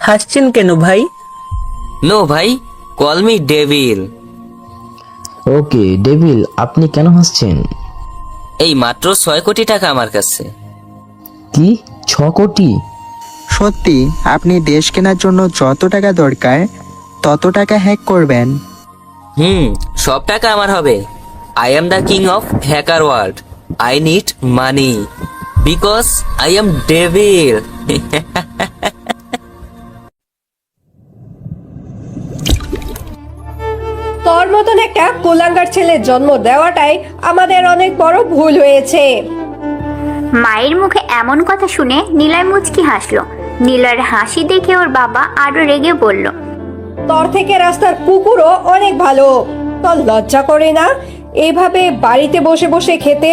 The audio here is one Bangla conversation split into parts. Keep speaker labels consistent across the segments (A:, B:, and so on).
A: হাসছেন কেন ভাই?
B: নো ভাই, কল মি ডেভিল।
C: ওকে ডেভিল, আপনি কেন হাসছেন?
B: এই মাত্র 6 কোটি টাকা আমার কাছে।
C: কি 6 কোটি?
D: সত্যি আপনি দেশ কেনার জন্য যত টাকা দরকার তত টাকা হ্যাক করবেন?
B: সব টাকা আমার হবে। I am the king of hacker world. I need money because I am devil.
E: তোর মতন একটা কুলাঙ্গার ছেলের জন্ম দেওয়াটাই আমাদের অনেক বড় ভুল হয়েছে।
F: মায়ের মুখে এমন কথা শুনে নিলয় মুচকি হাসলো। নিলয়ের হাসি দেখে ওর বাবা আরো রেগে বলল,
E: তোর থেকে রাস্তার কুকুরও অনেক ভালো। তোর লজ্জা করে না এইভাবে বাড়িতে বসে বসে খেতে?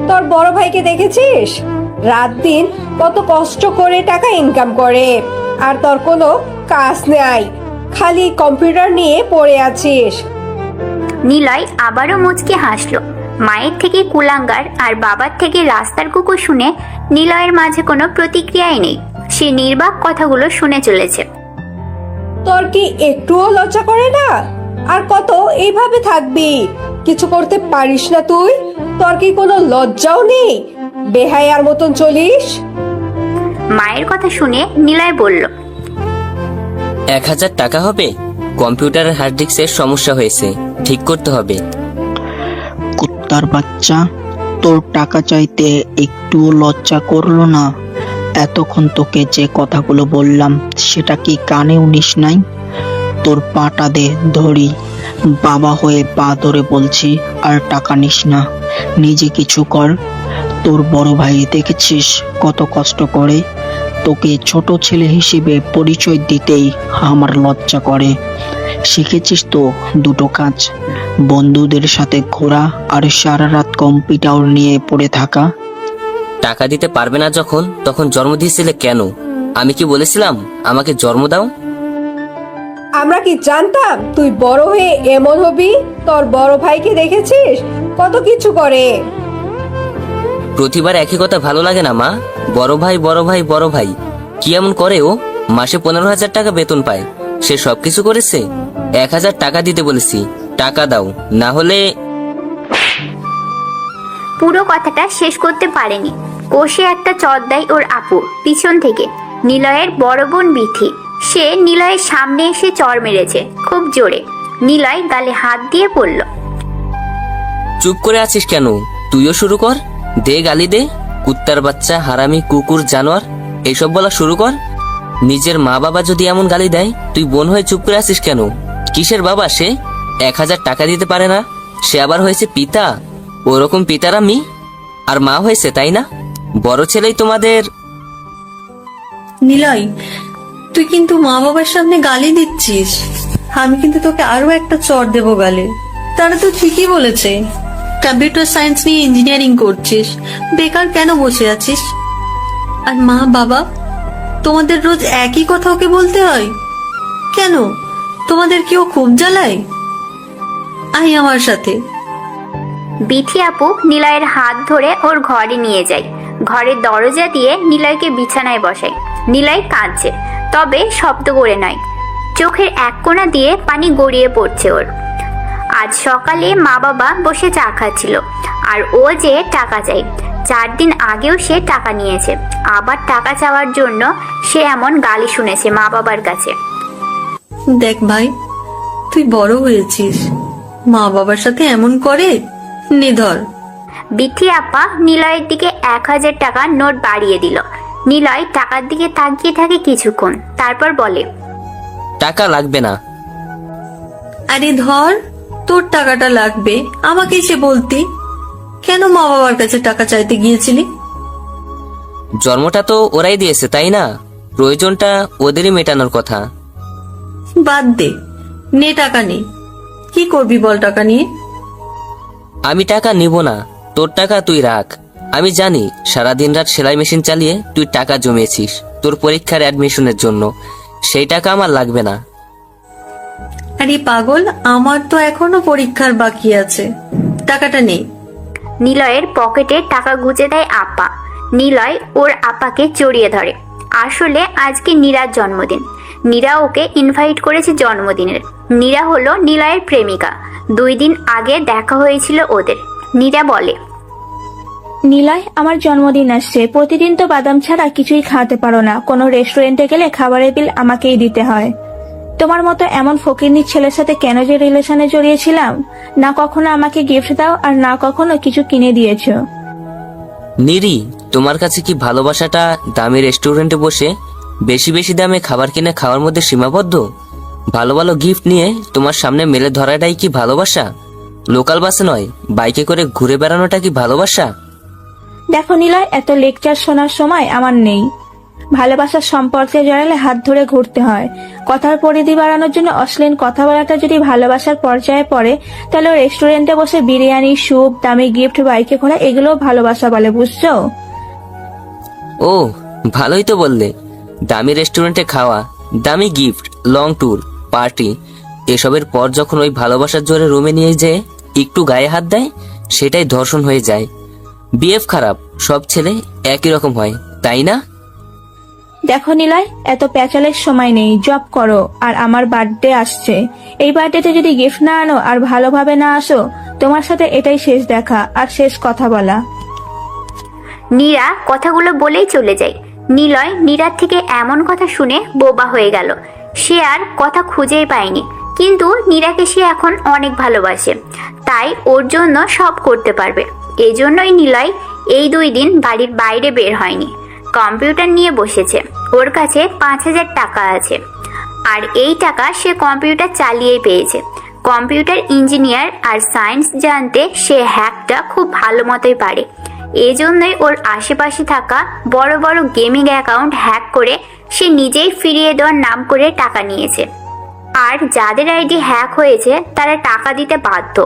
E: তোর বড় ভাইকে দেখেছিস রাত দিন কত কষ্ট করে টাকা ইনকাম করে, আর তোর কোনো কাজ নেই, খালি কম্পিউটার নিয়ে পড়ে আছিস।
F: নিলয় আবারও মুচকি হাসলো। মায়ের থেকে কুলাঙ্গার আর বাবার থেকে রাস্তার কুকুর শুনে নিলয়ের মাঝে কোনো প্রতিক্রিয়াই নেই। সে নির্বাক কথাগুলো শুনে চলেছে।
E: তোর কি একটুও লজ্জা করে না? আর কত এইভাবে থাকবি? কিছু করতে পারিস না তুই? তোর কি কোনো লজ্জাও নেই? বেহায়ার মতন চলিস।
F: মায়ের কথা শুনে নিলয় বলল,
B: 1000 টাকা হবে? কম্পিউটারের হার্ড ডিস্কের সমস্যা হয়েছে, ঠিক করতে হবে।
G: কুত্তার বাচ্চা, তোর টাকা চাইতে একটুও লজ্জা করলো না? এতক্ষণ তোকে যে কথাগুলো বললাম সেটা কি কানেও নিস নাই? তোর পাটা দে ধরি, বাবা হয়ে পা ধরে বলছি, আর টাকা নিস না, নিজে কিছু কর। তোর বড় ভাই দেখেছিস কত কষ্ট করে? তোকে ছোট ছেলে হিসেবে পরিচয় দিতেই আমার লজ্জা করে। শিখেছিস তো দুটো কাজ, বন্ধুদের সাথে ঘোরা আর সারা রাত কম্পিউটার নিয়ে পড়ে থাকা।
B: টাকা দিতে পারবে না যখন, তখন জন্ম দিয়েছিলে কেন? আমি কি বলেছিলাম আমাকে জন্ম দাও?
E: আমরা কি জানতাম তুই বড় হয়ে এমন হবি? তোর বড় ভাইকে দেখেছিস কত কিছু করে।
B: প্রতিবার একই কথা ভালো লাগে না মা? বড় ভাই বড় ভাই বড় ভাই, কি এমন করে ও? মাসে 15,000 টাকা বেতন পায়, সে সবকিছু করেছে। 1000 টাকা দিতে বলেছি, টাকা দাও, না হলে।
F: পুরো কথাটা শেষ করতে পারেনি, কষে একটা চর দেয় ওর আপু পিছন থেকে। নিলয়ের বড় বোন বিথি, সে নিলয়ের সামনে এসে চর মেরেছে খুব জোরে। নিলয় গালে হাত দিয়ে পড়ল,
B: চুপ করে আছিস কেন? তুইও শুরু কর, দে গালি দে। কুত্তার বাচ্চা, হারামি, কুকুর, জানোয়ার, এইসব বলা শুরু কর। নিজের মা বাবা যদি এমন গালি দেয়, তুই বোন হয়ে চুপ করে আছিস কেন? কিসের বাবা সে? 1000 টাকা দিতে পারে না, সে আবার হয়েছে পিতা। ওরকম পিতার আমি আর মা হয়েছে, তাই না? বড় ছেলেই তোমাদের।
H: নিলয়, তুই কিন্তু মা বাবার সামনে গালি দিচ্ছিস। আমি কিন্তু তোকে আরো একটা চড় দেবো গালে। তারা তো ঠিকই বলেছে, কম্পিউটার সায়েন্স নিয়ে ইঞ্জিনিয়ারিং করছিস, বেকার কেন বসে আছিস? আর মা বাবা, তোমাদের রোজ একই কথা ওকে বলতে হয় কেন? তোমাদের কি ও খুব জ্বালায়? আই আমার সাথে।
F: বিথি আপু নিলয়ের হাত ধরে ওর ঘরে নিয়ে যায়। ঘরের দরজা দিয়ে নিলয়কে বিছানায় বসায়। নিলয় কাঁদছে, তবে শব্দ করে নয়। চোখের এক কোণা দিয়ে পানি গড়িয়ে পড়ছে ওর। আজ সকালে মা বাবা বসে চা খাচ্ছিল, আর ও যে টাকা চাই। 4 দিন আগেও সে টাকা নিয়েছে, আবার টাকা চাওয়ার জন্য সে এমন গালি শুনেছে মা বাবার কাছে।
H: দেখ ভাই, তুই বড় হয়েছিস, মা বাবার সাথে এমন করে? নে ধর।
F: বিথি আপা নিলয়ের দিকে 1000 টাকার নোট বাড়িয়ে দিল। নিলয় টাকার দিকে তাকিয়ে থাকে কিছুক্ষণ, তারপর বলে,
B: টাকা লাগবে না।
H: আরে ধর, তোর টাকাটা লাগবে, আমাকে এসে বলতি। কেন মা বাবার কাছে টাকা চাইতে গিয়েছিলি?
B: জন্মটা তো ওরাই দিয়েছে, তাই না? প্রয়োজনটা ওদেরই মেটানোর কথা।
H: বাদ দে, নে টাকা নে। কি করবি বল টাকা নিয়ে?
B: আমি টাকা নিব না, তোর টাকা তুই রাখ। আমি জানি সারাদিন রাত সেলাই মেশিন চালিয়ে তুই টাকা জমিয়েছিস তোর পরীক্ষার অ্যাডমিশনের জন্য, সেই টাকা আমার লাগবে না।
H: আরে পাগল, আমার তো এখনো পরীক্ষার বাকি আছে, টাকাটা নে।
F: নিলয়ের পকেটে টাকা গুজে দেয় আপা। নিলয় ওর আপাকে জড়িয়ে ধরে। আসলে আজকে নীরার জন্মদিন। নীরা ওকে ইনভাইট করেছে জন্মদিনের। নীরা হলো নিলয়ের প্রেমিকা। 2 দিন আগে দেখা হয়েছিল ওদের। নীরা বলে,
I: নিলয়, আমার জন্মদিন আসছে। প্রতিদিন তো বাদাম ছাড়া কিছুই খাওয়াতে পারো না। কোনো রেস্টুরেন্টে গেলে খাবারের বিল আমাকেই দিতে হয়। তোমার মতো এমন ফকিরনির ছেলের সাথে কেন যে রিলেশনে জড়িয়েছিলাম? না কখনো আমাকে গিফট দাও আর না কখনো কিছু কিনে দিয়েছো।
B: নিরি, তোমার কাছে কি ভালোবাসাটা দামি রেস্টুরেন্টে বসে বেশি বেশি দামে খাবার কিনে খাওয়ার মধ্যে সীমাবদ্ধ? ভালো ভালো গিফট নিয়ে তোমার সামনে মেলে ধরাটাই কি ভালোবাসা? লোকাল বাসে নয়, বাইকে করে ঘুরে বেড়ানোটা কি ভালোবাসা?
I: দেখো নিলয়, এত লেকচার শোনার সময় আমার নেই। ভালোবাসার সম্পর্কে জড়ালে হাত ধরে ঘুরতে হয়। কথার পরিধি বাড়ানোর জন্য অশ্লীল কথা বলাটা যদি ভালোবাসার পর্যায়ে পড়ে, তাহলে রেস্টুরেন্টে বসে বিরিয়ানি, স্যুপ, দামি গিফট, বাইকে ঘোরা এগুলোও ভালোবাসা বলে, বুঝছো?
B: ও, ভালোই তো বললে। দামি রেস্টুরেন্টে খাওয়া, দামি গিফট, লং ট্যুর, পার্টি, এসবের পর যখন ওই ভালোবাসার জোরে রুমে নিয়ে যেয়ে একটু গায়ে হাত দেয়, সেটাই ধর্ষণ হয়ে যায়। বিএফ খারাপ, সব ছেলে একই রকম হয়, তাই না?
I: দেখো নিলয়, এত প্যাচালের সময় নেই। জব করো। আর আমার বার্থডে আসছে। এই বার্থডেতে যদি গিফট না আনো আর ভালোভাবে না আসো, তোমার সাথে এটাই শেষ দেখা আর শেষ কথা বলা।
F: নীরা কথাগুলো বলেই চলে যায়। নিলয় নীরার থেকে এমন কথা শুনে বোবা হয়ে গেল। সে আর কথা খুঁজেই পায়নি, কিন্তু নীরাকে সে এখন অনেক ভালোবাসে, তাই ওর জন্য সব করতে পারবে। এজন্যই নিলয় এই 2 দিন বাড়ির বাইরে বের হয়নি। কম্পিউটার নিয়ে বসেছে। ওর কাছে 5,000 টাকা আছে, আর এই টাকা সে কম্পিউটার চালিয়েই পেয়েছে। কম্পিউটার ইঞ্জিনিয়ার আর সায়েন্স জানতে সে হ্যাকটা খুব ভালো মতোই পারে। এই জন্যই ওর আশেপাশে থাকা বড় বড় গেমিং অ্যাকাউন্ট হ্যাক করে সে নিজেই ফিরিয়ে দেওয়ার নাম করে টাকা নিয়েছে। আর যাদের আইডি হ্যাক হয়েছে তারা টাকা দিতে বাধ্য,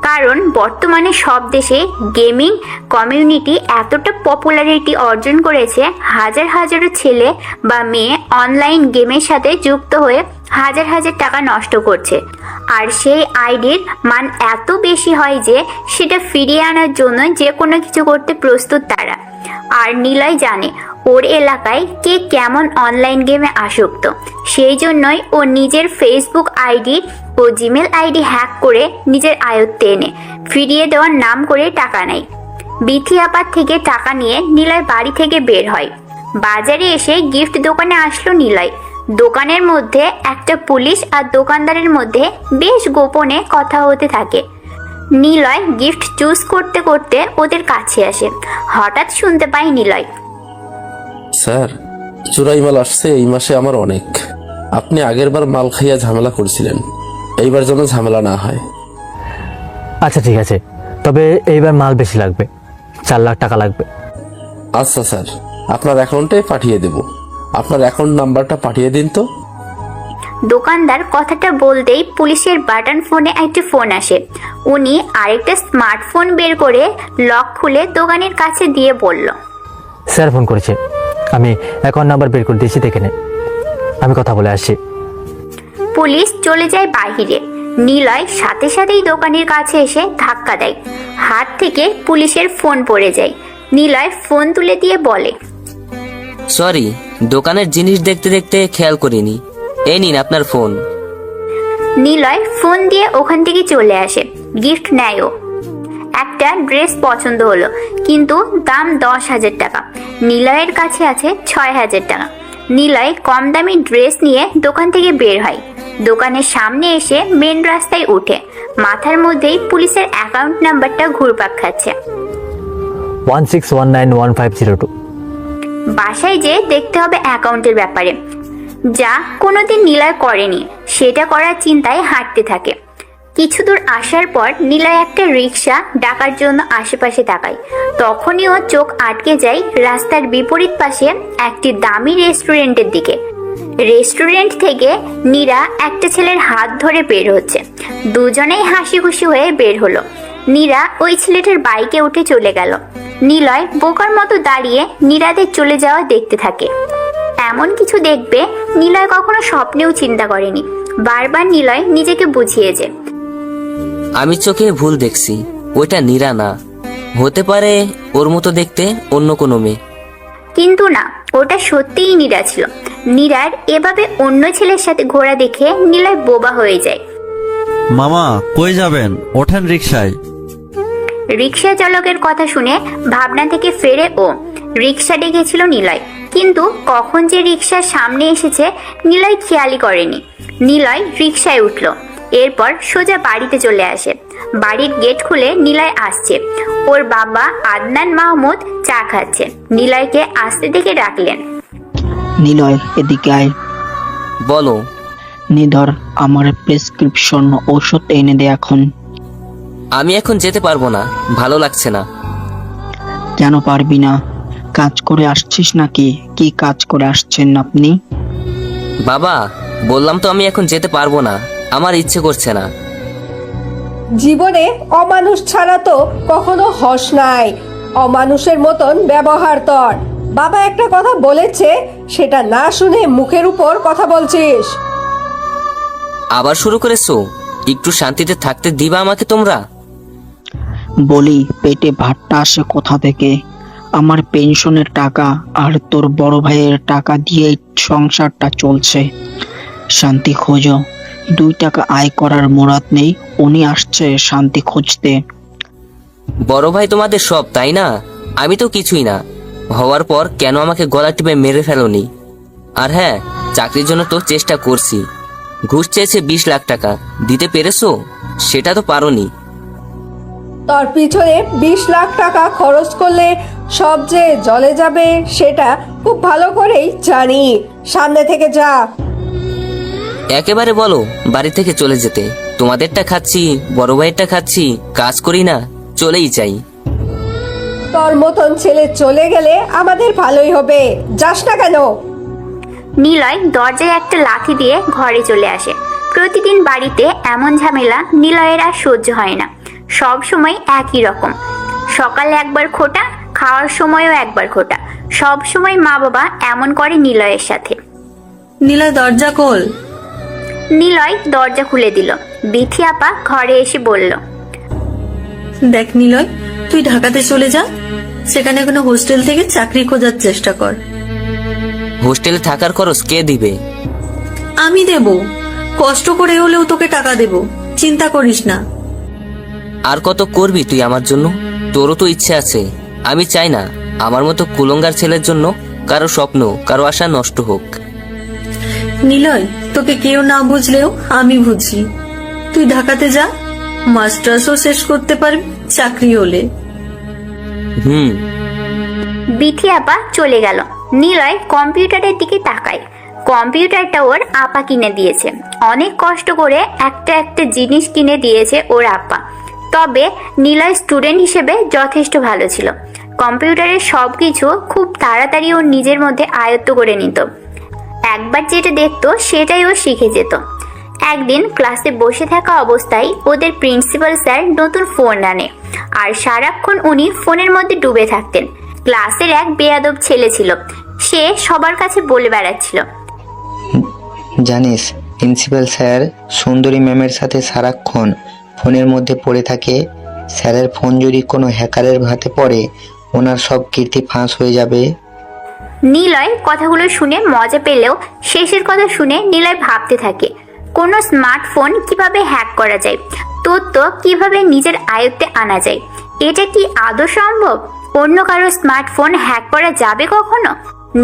F: কারণ বর্তমানে সব দেশে গেমিং কমিউনিটি এতটা পপুলারিটি অর্জন করেছে, হাজার হাজারো ছেলে বা মেয়ে অনলাইন গেমের সাথে যুক্ত হয়ে হাজার হাজার টাকা নষ্ট করছে। আর সেই আইডির মান এত বেশি হয় যে সেটা ফিরিয়ে আনার জন্য যে কোনো কিছু করতে প্রস্তুত তারা। আর নিলয় জানে ওর এলাকায় কে কেমন অনলাইন গেমে আসক্ত, সেই জন্যই ও নিজের ফেসবুক আইডি ও জিমেল আইডি হ্যাক করে নিজের আয়ত্তে এনে ফিরিয়ে দেওয়ার নাম করে টাকা নেয়। বিথি আপার থেকে টাকা নিয়ে নিলয় বাড়ি থেকে বের হয়। বাজারে এসে গিফট দোকানে আসলো নিলয়। দোকানের মধ্যে একটা পুলিশ আর দোকানদারের মধ্যে বেশ গোপনে কথা হতে থাকে। নিলয় গিফট চুজ করতে করতে ওদের কাছে আসে। হঠাৎ শুনতে পায় নিলয়,
J: স্যার, চোরাই মাল আসছে এই মাসে আমার অনেক। আপনি আগেরবার মাল খাইয়া ঝামেলা করছিলেন, এইবার যেন ঝামেলা না হয়।
K: আচ্ছা ঠিক আছে, তবে এইবার মাল বেশি লাগবে, 4 লাখ টাকা লাগবে।
J: আচ্ছা স্যার, আপনার অ্যাকাউন্টে পাঠিয়ে দেব। আপনার অ্যাকাউন্ট নাম্বারটা পাঠিয়ে দিন তো।
F: দোকানদার কথাটা বলতেই পুলিশের বাটন ফোনে একটি ফোন আসে। উনি আরেকটা স্মার্টফোন বের করে লক খুলে দোকানের কাছে দিয়ে বলল,
K: স্যার ফোন করেছে, আমি অ্যাকাউন্ট নাম্বার বের করে দিয়েছি, দেখে নে, আমি কথা বলে আসছি।
F: পুলিশ চলে যায় বাহিরে। নিলয় সাথে সাথেই দোকানের কাছে এসে ধাক্কা দেয়। হাত থেকে পুলিশের ফোন পড়ে যায়। নিলয় ফোন তুলে দিয়ে বলে,
B: সরি, দোকানের জিনিস দেখতে দেখতে খেয়াল করিনি। এই নিন আপনার ফোন।
F: নিলয় ফোন দিয়ে ওখান থেকে চলে আসে। গিফট নেয় ও। একটা ড্রেস পছন্দ হলো, কিন্তু দাম 10,000 টাকা। নিলয়ের কাছে আছে 6,000 টাকা। নিলয় কম দামি ড্রেস নিয়ে দোকান থেকে বের হয়। দোকানের সামনে এসে মেন রাস্তায় উঠে। মাথার মধ্যেই পুলিশের অ্যাকাউন্ট নাম্বারটা ঘুরপাক খাচ্ছে।
K: 16191502।
F: বাসায় যেয়ে দেখতে হবে অ্যাকাউন্টের ব্যাপারে, যা কোনোদিন নিলয় করেনি। সেটা করার চিন্তায় হাঁটতে থাকে। কিছু দূর আসার পর নিলয় একটা রিক্সা ডাকার জন্য আশেপাশে তাকায়। তখনই ও চোখ আটকে যায় রাস্তার বিপরীত পাশে একটি দামি রেস্টুরেন্টের দিকে। রেস্টুরেন্ট থেকে নীরা একটা ছেলের হাত ধরে বের হচ্ছে। দুজনেই হাসি খুশি হয়ে বের হলো। নীরা ওই ছেলেটার বাইকে উঠে চলে গেল। নিলয় বোকার মতো দাঁড়িয়ে নীরাদের চলে যাওয়া দেখতে থাকে। এমন কিছু দেখবে নিলয় কখনো স্বপ্নেও চিন্তা করেনি। বারবার নিলয় নিজেকে বুঝিয়েছে,
B: আমি চোখে ভুল দেখছি, ওইটা নীরা না, হতে পারে ওর মতো দেখতে অন্য কোনো মেয়ে।
F: কিন্তু না, ওটা সত্যিই নীরা ছিল। নীরার এভাবে অন্য ছেলের সাথে ঘোরা দেখে নিলয় বোবা হয়ে যায়।
L: মামা কই যাবেন? ওঠেন রিকশায়।
F: রিক্সা চালকের কথা শুনে ভাবনা থেকে ফেরে ও। রিক্সা ডেকেছিল নিলয়, কিন্তু কখন যে রিক্সার সামনে এসেছে নিলয় খেয়ালই করেনি। নিলয় রিক্সায় উঠল, এরপর সোজা বাড়িতে চলে আসে। বাড়ির গেট খুলে নিলয় আসছে। ওর বাবা আদনান মাহমুদ চা খাচ্ছে। নিলয়কে আসতে দেখে ডাকলেন,
G: নিলয় এদিকে আয়।
B: বলো।
G: নিধর আমার প্রেসক্রিপশন ওষুধ এনে দে এখন।
B: আমি এখন যেতে পারবো না, ভালো লাগছে না।
G: কেন পারবি না? কাজ করে আসছিস নাকি? কি কাজ করে আসছেন আপনি?
B: বাবা, বললাম তো আমি এখন যেতে পারবো না, আমার ইচ্ছে করছে না।
E: জীবনে অমানুষ ছাড়া তো কখনো হস নাই। অমানুষের মতন ব্যবহার তোর। বাবা একটা কথা বলেছে, সেটা না শুনে মুখের উপর কথা বলছিস।
B: আবার শুরু করেছো? একটু শান্তিতে থাকতে দিবা আমাকে তোমরা?
G: বলি, পেটে ভাতটা আসে কোথা থেকে? আমার পেনশনের টাকা আর তোর বড় ভাইয়ের টাকা দিয়ে সংসারটা চলছে। শান্তি খোঁজো। 2 টাকা আয় করার মুরাদ নেই, উনি আসছে শান্তি খুঁজতে।
B: বড় ভাই তোমাদের সব, তাই না? আমি তো কিছুই না। হওয়ার পর কেন আমাকে গলা টিপে মেরে ফেলোনি? আর হ্যাঁ, চাকরির জন্য তো চেষ্টা করছি। ঘুষ চেয়েছে 20 লাখ টাকা, দিতে পেরেছো? সেটা তো পারোনি।
E: তোর পিছনে 20 লাখ টাকা খরচ করলে সব যে জলে যাবে সেটা খুব ভালো করেই জানি। সামনে থেকে যা।
B: একেবারে বলো বাড়ি থেকে চলে যেতে। তোমাদেরটা খাচ্ছি, বড় ভাইয়েরটা খাচ্ছি, কাজ করি না, চলেই যাই।
E: তোর মতন ছেলে চলে গেলে আমাদের ভালোই হবে। যাস না কেন?
F: নিলয় দরজায় একটা লাথি দিয়ে ঘরে চলে আসে। প্রতিদিন বাড়িতে এমন ঝামেলা নিলয়ের আর সহ্য হয় না। সব সময় একই রকম। সকালে একবার খোটা, খাওয়ার সময়ও একবার খোটা। সব সময় মা বাবা এমন করে নিলয়ের সাথে।
H: নিলয় দরজা খোল।
F: নিলয় দরজা খুলে দিল। বিথি আপা ঘরে এসে বলল,
H: দেখ নিলয়, তুই ঢাকাতে চলে যা। সেখানে কোনো হোস্টেল থেকে চাকরি খোঁজার চেষ্টা কর।
B: হোস্টেলে থাকার খরচ কে দিবে?
H: আমি দেব, কষ্ট করে হলেও তোকে টাকা দেব, চিন্তা করিস না।
B: আর কত করবি তুই আমার জন্য? তোরও তো ইচ্ছে আছে। আমি চাই না আমার মতো কুলঙ্গার ছেলের জন্য কারো স্বপ্ন, কারো আশা নষ্ট হোক।
H: নিলয়, তোকে কেউ না বুঝলেও আমি বুঝি। তুই ঢাকাতে যা, মাস্টার্সও শেষ করতে পারবি চাকরি হলে।
F: বিথি আপা চলে গেল। নিলয় কম্পিউটারের দিকে তাকায়। কম্পিউটারটা ওর আপা কিনে দিয়েছে। অনেক কষ্ট করে একটা একটা জিনিস কিনে দিয়েছে ওর আপা। তবে নিলয় স্টুডেন্ট হিসেবে যথেষ্ট ভালো ছিল। কম্পিউটারের সবকিছু খুব তাড়াতাড়ি ওর নিজের মধ্যে আয়ত্ত করে নিত। একবার যেটা দেখতো সেটাই ও শিখে যেত। একদিন ক্লাসে বসে থাকা অবস্থায় ওদের প্রিন্সিপাল স্যার নতুন ফোন আনে, আর সারাক্ষণ উনি ফোনের মধ্যে ডুবে থাকতেন। ক্লাসের এক বেয়াদব ছেলে ছিল, সে সবার কাছে বলে বেড়াচ্ছিল,
D: জানিস প্রিন্সিপাল স্যার সুন্দরী ম্যামের সাথে সারাক্ষণ ফোনের মধ্যে পড়ে থাকে। স্যারের ফোন যদি কোনো হ্যাকারের হাতে পড়ে, ওনার সব কীর্তি ফাঁস হয়ে যাবে।
F: নিলয় কথাগুলো শুনে মজা পেলেও শেষের কথা শুনে নিলয় ভাবতে থাকে, কোনো স্মার্টফোন কিভাবে হ্যাক করা যায়, তথ্য কিভাবে নিজের আয়ত্তে আনা যায়। এটা কি আদৌ সম্ভব? অন্য কারো স্মার্টফোন হ্যাক করা যাবে কখনো?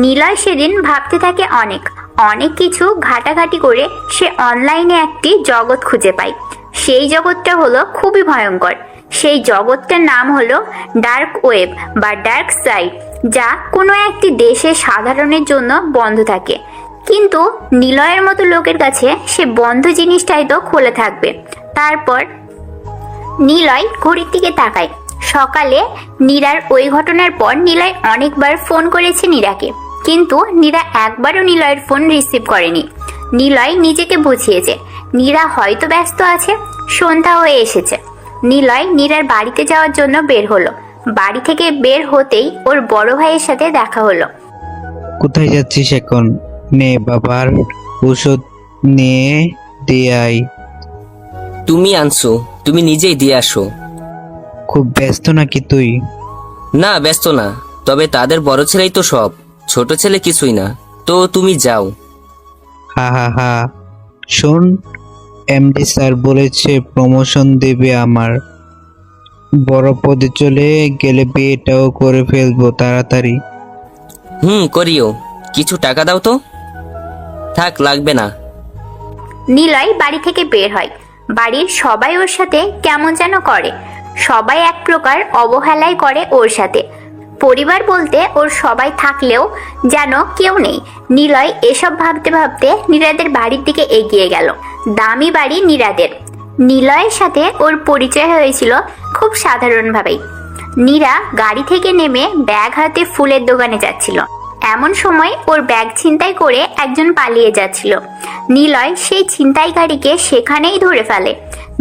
F: নিলয় সেদিন ভাবতে থাকে অনেক অনেক কিছু। ঘাটাঘাটি করে সে অনলাইনে একটি জগৎ খুঁজে পায়। সেই জগৎটা হলো খুবই ভয়ঙ্কর। সেই জগৎটার নাম হলো ডার্ক ওয়েব বা ডার্ক সাইট, যা কোনো একটি দেশে সাধারণের জন্য বন্ধ থাকে। কিন্তু নিলয়ের মতো লোকের কাছে সে বন্ধ জিনিসটাই তো খোলা থাকবে। তারপর নিলয় ঘড়ির দিকে তাকায়। সকালে নীরার ওই ঘটনার পর নিলয় অনেকবার ফোন করেছে নীরাকে, কিন্তু নীরা একবারও নিলয়ের ফোন রিসিভ করেনি। নিলয় নিজেকে বুঝিয়েছে নীরা হয়তো ব্যস্ত আছে। সন্ধ্যা হয়ে এসেছে। নিলয় নীরার বাড়িতে যাওয়ার জন্য বের হলো। বাড়ি থেকে বের হতেই ওর বড় ভাইয়ের সাথে দেখা হলো।
M: কোথায় যাচ্ছিস এখন? নে বাবার ওষুধ নিয়ে দিয়ে আয়।
B: তুমি আনছো, তুমি নিজেই দিয়ে আসো।
M: খুব ব্যস্ত নাকি তুই?
B: না, ব্যস্ত না, তবে তাদের বড় ছেলেই তো সব। ছোট ছেলে কিছুই না, তো তুমি যাও।
M: হা হা হা, শোন, এমডি স্যার বলেছে প্রমোশন দেবে আমার। বড় পদে চলে গেলে বিয়েটাও করে ফেলবো তাড়াতাড়ি।
B: করিও। কিছু টাকা দাও তো। থাক, লাগবে না।
F: নিলয় বাড়ি থেকে বের হয়। বাড়ির সবাই ওর সাথে কেমন যেন করে। সবাই এক প্রকার অবহেলাই করে ওর সাথে। পরিবার বলতে ওর সবাই থাকলেও যেন কেউ নেই। নিলয় এসব ভাবতে ভাবতে নীরাদের বাড়ির দিকে এগিয়ে গেল। দামি বাড়ি নীরাদের। নিলয়ের সাথে ওর পরিচয় হয়েছিল খুব সাধারণভাবেই। নীরা গাড়ি থেকে নেমে ব্যাগ হাতে ফুলের দোকানে যাচ্ছিল। এমন সময় ওর ব্যাগ ছিনতাই করে একজন পালিয়ে যাচ্ছিল। নিলয় সেই ছিনতাইকারীকে সেখানেই ধরে ফেলে।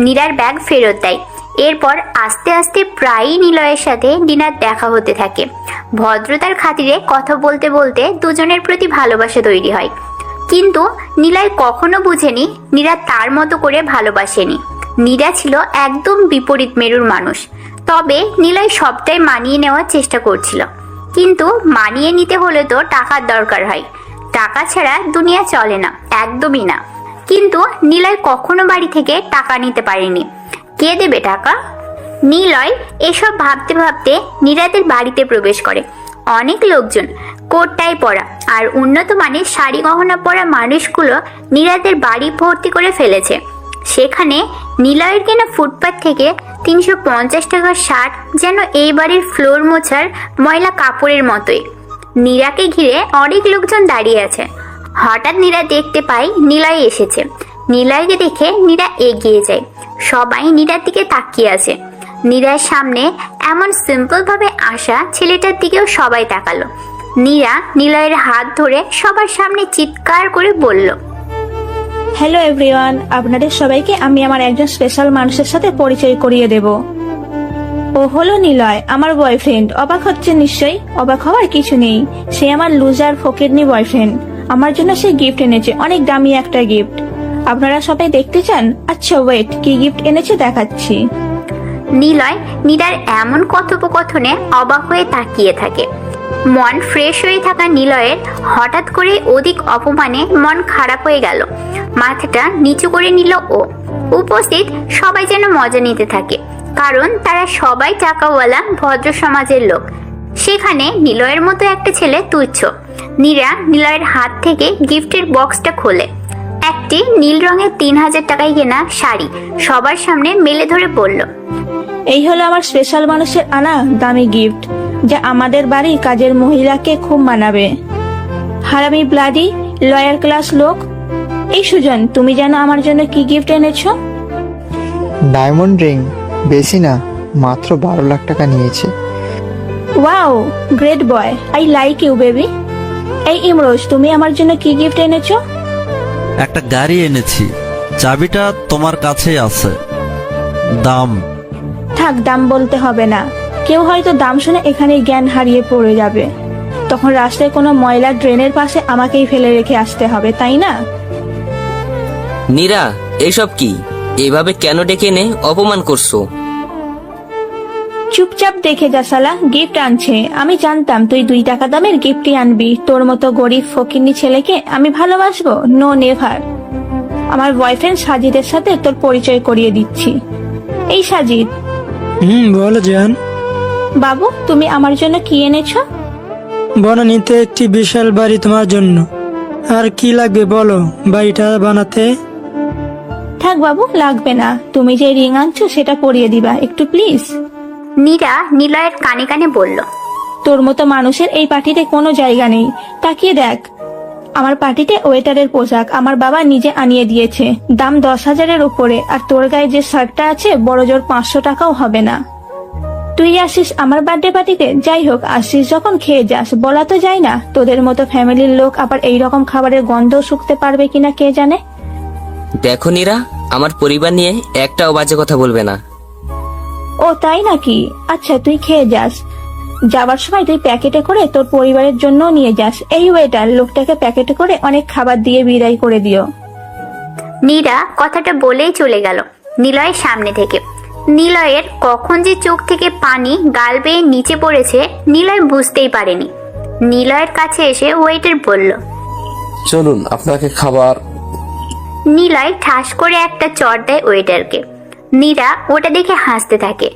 F: নীরার ব্যাগ ফেরত দেয়। এরপর আস্তে আস্তে প্রায়ই নিলয়ের সাথে নীরার দেখা হতে থাকে। ভদ্রতার খাতিরে কথা বলতে বলতে দুজনের প্রতি ভালোবাসা তৈরি হয়। কিন্তু নিলয় কখনো বুঝেনি নীরা তার মতো করে ভালোবাসেনি। নীরা ছিল একদম বিপরীত মেরুর মানুষ। তবে নিলয় সবটাই মানিয়ে নেওয়ার চেষ্টা করছিল। কিন্তু মানিয়ে নিতে হলে তো টাকার দরকার হয়। টাকা ছাড়া দুনিয়া চলে না, একদমই না। কিন্তু নিলয় কখনো বাড়ি থেকে টাকা নিতে পারেনি। কে দেবে টাকা? নিলয় এসব ভাবতে ভাবতে নীরাদের বাড়িতে প্রবেশ করে। অনেক লোকজন, কোট টাই পরা আর উন্নত মানের শাড়ি গহনা পরা মানুষগুলো নীরাদের বাড়ি ভর্তি করে ফেলেছে। সেখানে নিলয়ের কেনা ফুটপাত থেকে 350 টাকার শার্ট যেন এই বাড়ির ফ্লোর মোছার ময়লা কাপড়ের মতোই। নীরাকে ঘিরে অনেক লোকজন দাঁড়িয়ে আছে। হঠাৎ নীরা দেখতে পায় নিলয় এসেছে। নিলয়কে দেখে নীরা এগিয়ে যায়। সবাই নীরার দিকে তাকিয়ে আছে। নীরার সামনে এমন সিম্পল ভাবে আসা ছেলেটার দিকেও সবাই তাকালো। নীরা নিলয়ের হাত ধরে সবার সামনে চিৎকার করে বলল,
I: হ্যালো এভরিওয়ান, আপনাদের সবাইকে আমি আমার একজন স্পেশাল মানুষের সাথে পরিচয় করিয়ে দেব। ও হলো নিলয়, আমার বয়ফ্রেন্ড। অবাক হচ্ছে নিশ্চয়ই? অবাক হওয়ার কিছু নেই। সে আমার লুজার ফকিরনি বয়ফ্রেন্ড। আমার জন্য সে গিফট এনেছে, অনেক দামি একটা গিফট। আপনারা সবাই দেখতে চান? আচ্ছা ওয়েট, কি গিফট এনেছে দেখাচ্ছি।
F: নিলয় নীরার এমন কথোপকথনে অবাক হয়ে তাকিয়ে থাকে। মন ফ্রেশ হয়ে থাকা নিলয়ের হঠাৎ করে অধিক অপমানে মন খারাপ হয়ে গেল। মাথাটা নিচু করে নিল ও। উপস্থিত সবাই যেন মজা নিতে থাকে, কারণ তারা সবাই টাকাওয়ালা ভদ্র সমাজের লোক। সেখানে নিলয়ের মতো একটা ছেলে তুচ্ছ। নীরা নিলয়ের হাত থেকে গিফটের বক্সটা খোলে। একটি নীল রঙের 3000 টাকায় কেনা শাড়ি সবার সামনে মেলে ধরে বলল,
I: এই হলো আমার স্পেশাল মানুষের আনা দামি গিফট, যা আমাদের বাড়ির কাজের মহিলাকে খুব মানাবে। হারামি ব্লাডি লয়ার ক্লাস লোক। এই সুজন, তুমি জানো আমার জন্য কি গিফট এনেছো?
N: Diamond ring. বেশি না, মাত্র 12 লাখ টাকা নিয়েছে।
I: Wow, great boy, I like you baby. এই ইমরোজ, তুমি আমার জন্য কি গিফট এনেছো?
L: একটা গাড়ি এনেছি, চাবিটা তোমার কাছেই আছে। দাম?
I: থাক, দাম বলতে হবে না। কেউ হয়তো দাম শুনে এখানে জ্ঞান হারিয়ে পড়ে যাবে। তখন রাস্তায় কোনো ময়লা ড্রেনের পাশে আমাকেই ফেলে রেখে আসতে হবে, তাই না?
B: নীরা, এসব কি? এভাবে কেন ডেকে এনে অপমান করছো?
I: চুপচাপ দেখে যা শালা, গিফট আনছে। আমি জানতাম তুই 2 টাকা দামের গিফটই আনবি। তোর মতো গরিব ফকিন্নি ছেলেকে আমি ভালোবাসবো? No never. আমার বয়ফ্রেন্ড সাজিদের সাথে তোর পরিচয় করিয়ে দিচ্ছি। এই সাজিদ।
O: বলো জান।
I: বাবু, তুমি আমার জন্য কি এনেছো?
O: বনানীতে একটি বিশাল বাড়ি তোমার জন্য। আর কি লাগবে বলো বাড়িটা বানাতে?
I: থাক বাবু, লাগবে না। তুমি যে রিং আনছো সেটা পরিয়ে দিবা একটু প্লিজ।
F: নীরা নিলয়ের কানে কানে বলল,
I: তোর মতো মানুষের এই পার্টিতে কোনো জায়গা নেই। তাকিয়ে দেখ, আমার পার্টিতে ওয়েটারের পোশাক আমার বাবা নিজে আনিয়ে দিয়েছে, দাম 10,000-এর উপরে। আর তোর গায়ে যে শার্টটা আছে বড় জোর 500 টাকাও হবে না। তুই আসিস আমার বার্থডে পার্টিতে? যাই হোক, আসিস যখন খেয়ে যাস, বলা তো যায় না। তোদের মতো ফ্যামিলির লোক আবার এইরকম খাবারের গন্ধ শুকতে পারবে কিনা কে জানে।
B: দেখো নীরা, আমার পরিবার নিয়ে একটাও বাজে কথা বলবে না।
I: ও তাই নাকি? আচ্ছা, তুই খেয়ে যাস। যাবার সময় তুই প্যাকেটে করে তোর পরিবারের জন্য নিয়ে যাস। এই ওয়েটার, লোকটাকে প্যাকেটে করে অনেক খাবার দিয়ে বিদায় করে দিও।
F: নীরা কথাটা বলেই চলে গেল নিলয়ের সামনে থেকে। নিলয়ের কখন যে চোখ থেকে পানি গাল বেয়ে নিচে পড়েছে নিলয় বুঝতেই পারেনি। নিলয়ের কাছে এসে ওয়েটার বলল।
J: চলুন আপনাকে খাবার।
F: নিলয় ঠাস করে একটা চট দেয় ওয়েটারকে। নীরা ওটা দেখে হাসতে থাকে।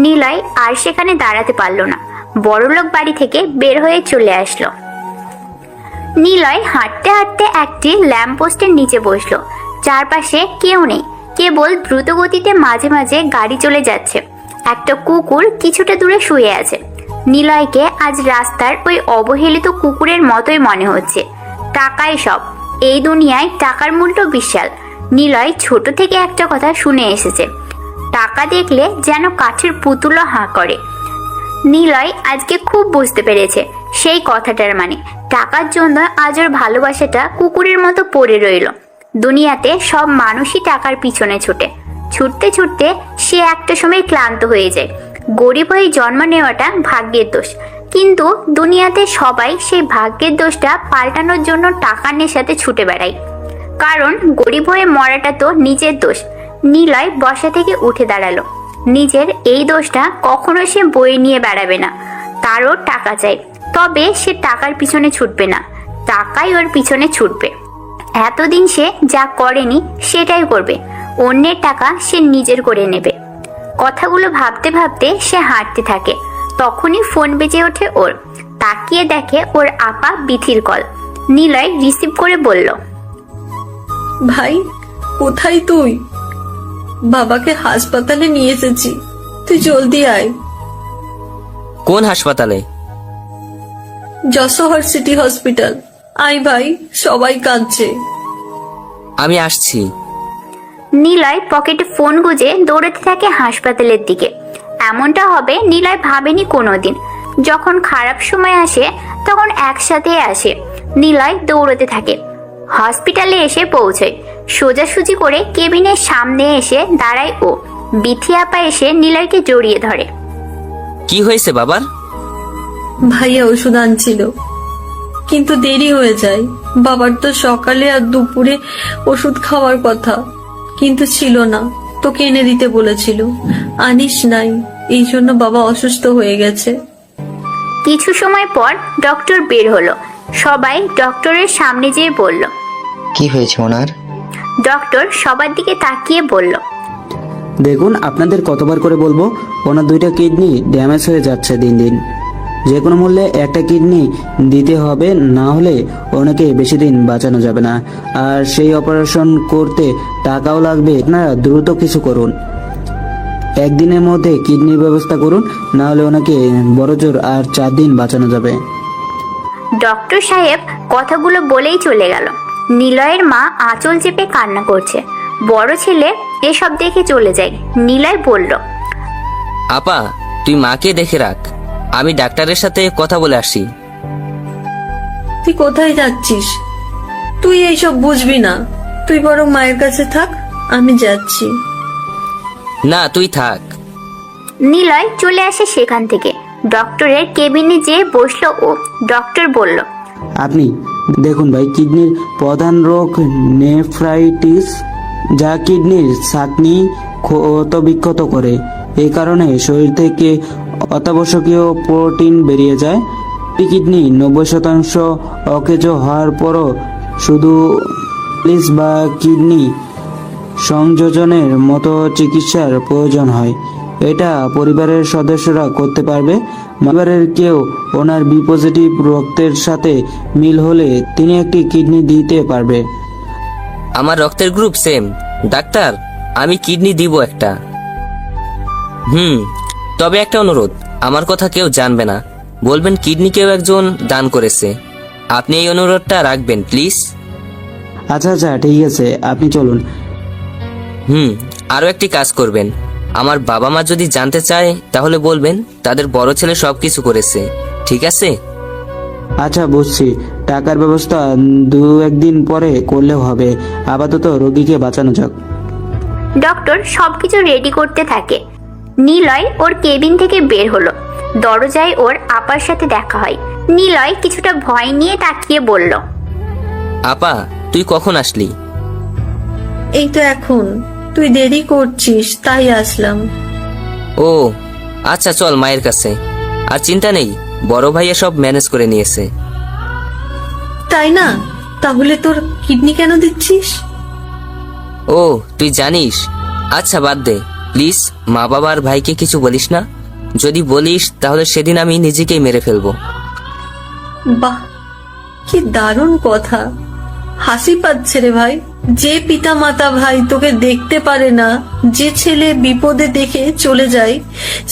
F: নিলয় আর সেখানে দাঁড়াতে পারল না, বড়লোক বাড়ি থেকে বের হয়ে চলে আসলো। নিলয় হাঁটতে হাঁটতে একটি ল্যাম্পপোস্টের নিচে বসলো। চারপাশে কেউ নেই, কেবল দ্রুত গতিতে মাঝে মাঝে গাড়ি চলে যাচ্ছে। একটা কুকুর কিছুটা দূরে শুয়ে আছে। নিলয়কে আজ রাস্তার ওই অবহেলিত কুকুরের মতোই মনে হচ্ছে। টাকাই সব, এই দুনিয়ায় টাকার মূল্য বিশাল। নিলয় ছোট থেকে একটা কথা শুনে এসেছে, টাকা দেখলে যেন কাঠের পুতুলও হাঁ করে। নিলয় আজকে খুব বুঝতে পেরেছে সেই কথাটার মানে। টাকার জন্য আজ ওর ভালোবাসাটা কুকুরের মতো পড়ে রইল। দুনিয়াতে সব মানুষই টাকার পিছনে ছুটে, ছুটতে ছুটতে সে একটা সময় ক্লান্ত হয়ে যায়। গরিব হয়ে জন্ম নেওয়াটা ভাগ্যের দোষ, কিন্তু দুনিয়াতে সবাই সেই ভাগ্যের দোষটা পাল্টানোর জন্য টাকার নেশাতে ছুটে বেড়ায়। কারণ গরিব হয়ে মরাটা তো নিজের দোষ। নিলয় বসা থেকে উঠে দাঁড়ালো। নিজের এই দোষটা কখনো সে বয়ে নিয়ে বেড়াবে না। তারও টাকা চাই, তবে সে টাকার পিছনে ছুটবে না, টাকাই ওর পিছনে ছুটবে। এতদিন সে যা করেনি সেটাই করবে, অন্যের টাকা সে নিজের করে নেবে। কথাগুলো ভাবতে ভাবতে সে হাঁটতে থাকে। তখনই ফোন বেজে ওঠে ওর। তাকিয়ে দেখে ওর আপা বিথির কল। নিলয় রিসিভ করে বলল,
H: ভাই কোথায় তুই? বাবাকে হাসপাতালে নিয়ে এসেছি, তুই জলদি আয়।
B: কোন হাসপাতালে?
H: Jessore city hospital. আয় ভাই, সবাই কাঁদছে।
B: আমি আসছি।
F: নিলয় পকেটে ফোন গুজে দৌড়াতে থাকে হাসপাতালের দিকে। এমনটা হবে নিলয় ভাবেনি কোনোদিন। যখন খারাপ সময় আসে তখন একসাথে আসে। নিলয় দৌড়াতে থাকে। হসপিটালে এসে পৌঁছয়। সোজাসুজি করে কেবিনের সামনে এসে দাঁড়ায় ও। বিথি আপা এসে নিলয়কে জড়িয়ে ধরে।
B: কি হয়েছে বাবার?
H: ভাইয়া ওষুধ আনছিল, কিন্তু দেরি হয়ে যায়। বাবার তো সকালে আর দুপুরে ওষুধ খাওয়ার কথা, কিন্তু ছিল না। তোকে এনে দিতে বলেছিল, আনিস নাই, এই জন্য বাবা অসুস্থ হয়ে গেছে।
F: কিছু সময় পর ডক্টর বের হলো। সবাই ডক্টরের সামনে যেয়ে বলল,
D: কি হয়েছে ওনার?
F: ডক্টর সবার দিকে তাকিয়ে বলল,
P: দেখুন, আপনাদের কতবার করে বলবো, ওনার 2টা কিডনি ড্যামেজ হয়ে যাচ্ছে দিন দিন। যে কোনো মূল্যে একটা কিডনি দিতে হবে, না হলে ওনাকে বেশি দিন বাঁচানো যাবে না। আর সেই অপারেশন করতে টাকাও লাগবে। আপনারা দ্রুত কিছু করুন, একদিনের মধ্যে কিডনির ব্যবস্থা করুন, না হলে ওনাকে বড়জোর আর 4 দিন বাঁচানো যাবে।
F: ডক্টর সাহেব কথাগুলো বলেই চলে গেল। নিলয়ের মা আঁচল চেপে কান্না করছে। বড় ছেলে এসব দেখে চলে যায়। নিলয় বলল,
B: আপা তুই মাকে দেখে রাখ, আমি ডাক্তারের সাথে কথা বলে আসি।
H: তুই কোথায় যাচ্ছিস? তুই এইসব বুঝবি না, তুই বরং মায়ের কাছে থাক, আমি যাচ্ছি।
B: না তুই থাক।
F: নিলয় চলে আসে সেখান থেকে। ডক্টরের কেবিনে যেয়ে বসলো ও। ডক্টর বলল,
P: আপনি দেখুন ভাই, কিডনির প্রধান রোগ নেফ্রাইটিস, যা কিডনির ছাঁকনি ক্ষতবিক্ষত করে। এই কারণে শরীর থেকে অত্যাবশ্যকীয় প্রোটিন বেরিয়ে যায়। কিডনি 90% অকেজো হওয়ার পরও শুধু লিস বা কিডনি সংযোজনের মতো চিকিৎসার প্রয়োজন হয়। এটা পরিবারের সদস্যরা করতে পারবে। পরিবারের কেউ ওনার বি পজিটিভ রক্তের সাথে মিল হলে তিনি একটি কিডনি দিতে পারবে।
B: আমার রক্তের গ্রুপ সেম। ডাক্তার আমি কিডনি দিব একটা। তবে একটা অনুরোধ, আমার কথা কেউ জানবে না, বলবেন কিডনি কেউ একজন দান করেছে। আপনি এই অনুরোধটা রাখবেন প্লিজ।
P: আচ্ছা আচ্ছা ঠিক আছে, আপনি চলুন।
B: আরো একটি কাজ করবেন, আমার বাবা মা যদি জানতে চায় তাহলে বলবেন তাদের বড় ছেলে সবকিছু করেছে, ঠিক আছে?
P: আচ্ছা বুঝছি, টাকার ব্যবস্থা 2-1 দিন পরে করলেও হবে। আপাতত রোগীকে বাঁচানো যাক।
F: ডক্টর সবকিছু রেডি করতে থাকে। নিলয় ওর কেবিন থেকে বের হলো। দরজায় ওর আপার সাথে দেখা হয়। নিলয় কিছুটা ভয় নিয়ে তাকিয়ে বলল,
B: আপা তুই কখন আসলি?
H: এই তো এখন। তুই দেরি করছিস তাই আসলাম।
B: ও আচ্ছা, চল মায়ের কাছে। আর চিন্তা নেই, বড় ভাই এসব ম্যানেজ করে নিয়েছে।
H: তাই না? তাহলে তোর কিডনি কেন দিচ্ছিস?
B: ও তুই জানিস? আচ্ছা বাদ দে প্লিজ, মা বাবা আর ভাইকে কিছু বলিস না। যদি বলিস তাহলে সেদিন আমি নিজেকেই মেরে ফেলবো।
H: বাহ, কি দারুণ কথা। হাসি পাচ্ছে রে ভাই। যে পিতা মাতা ভাই তোকে দেখতে পারে না, যে ছেলে বিপদে দেখে চলে যায়,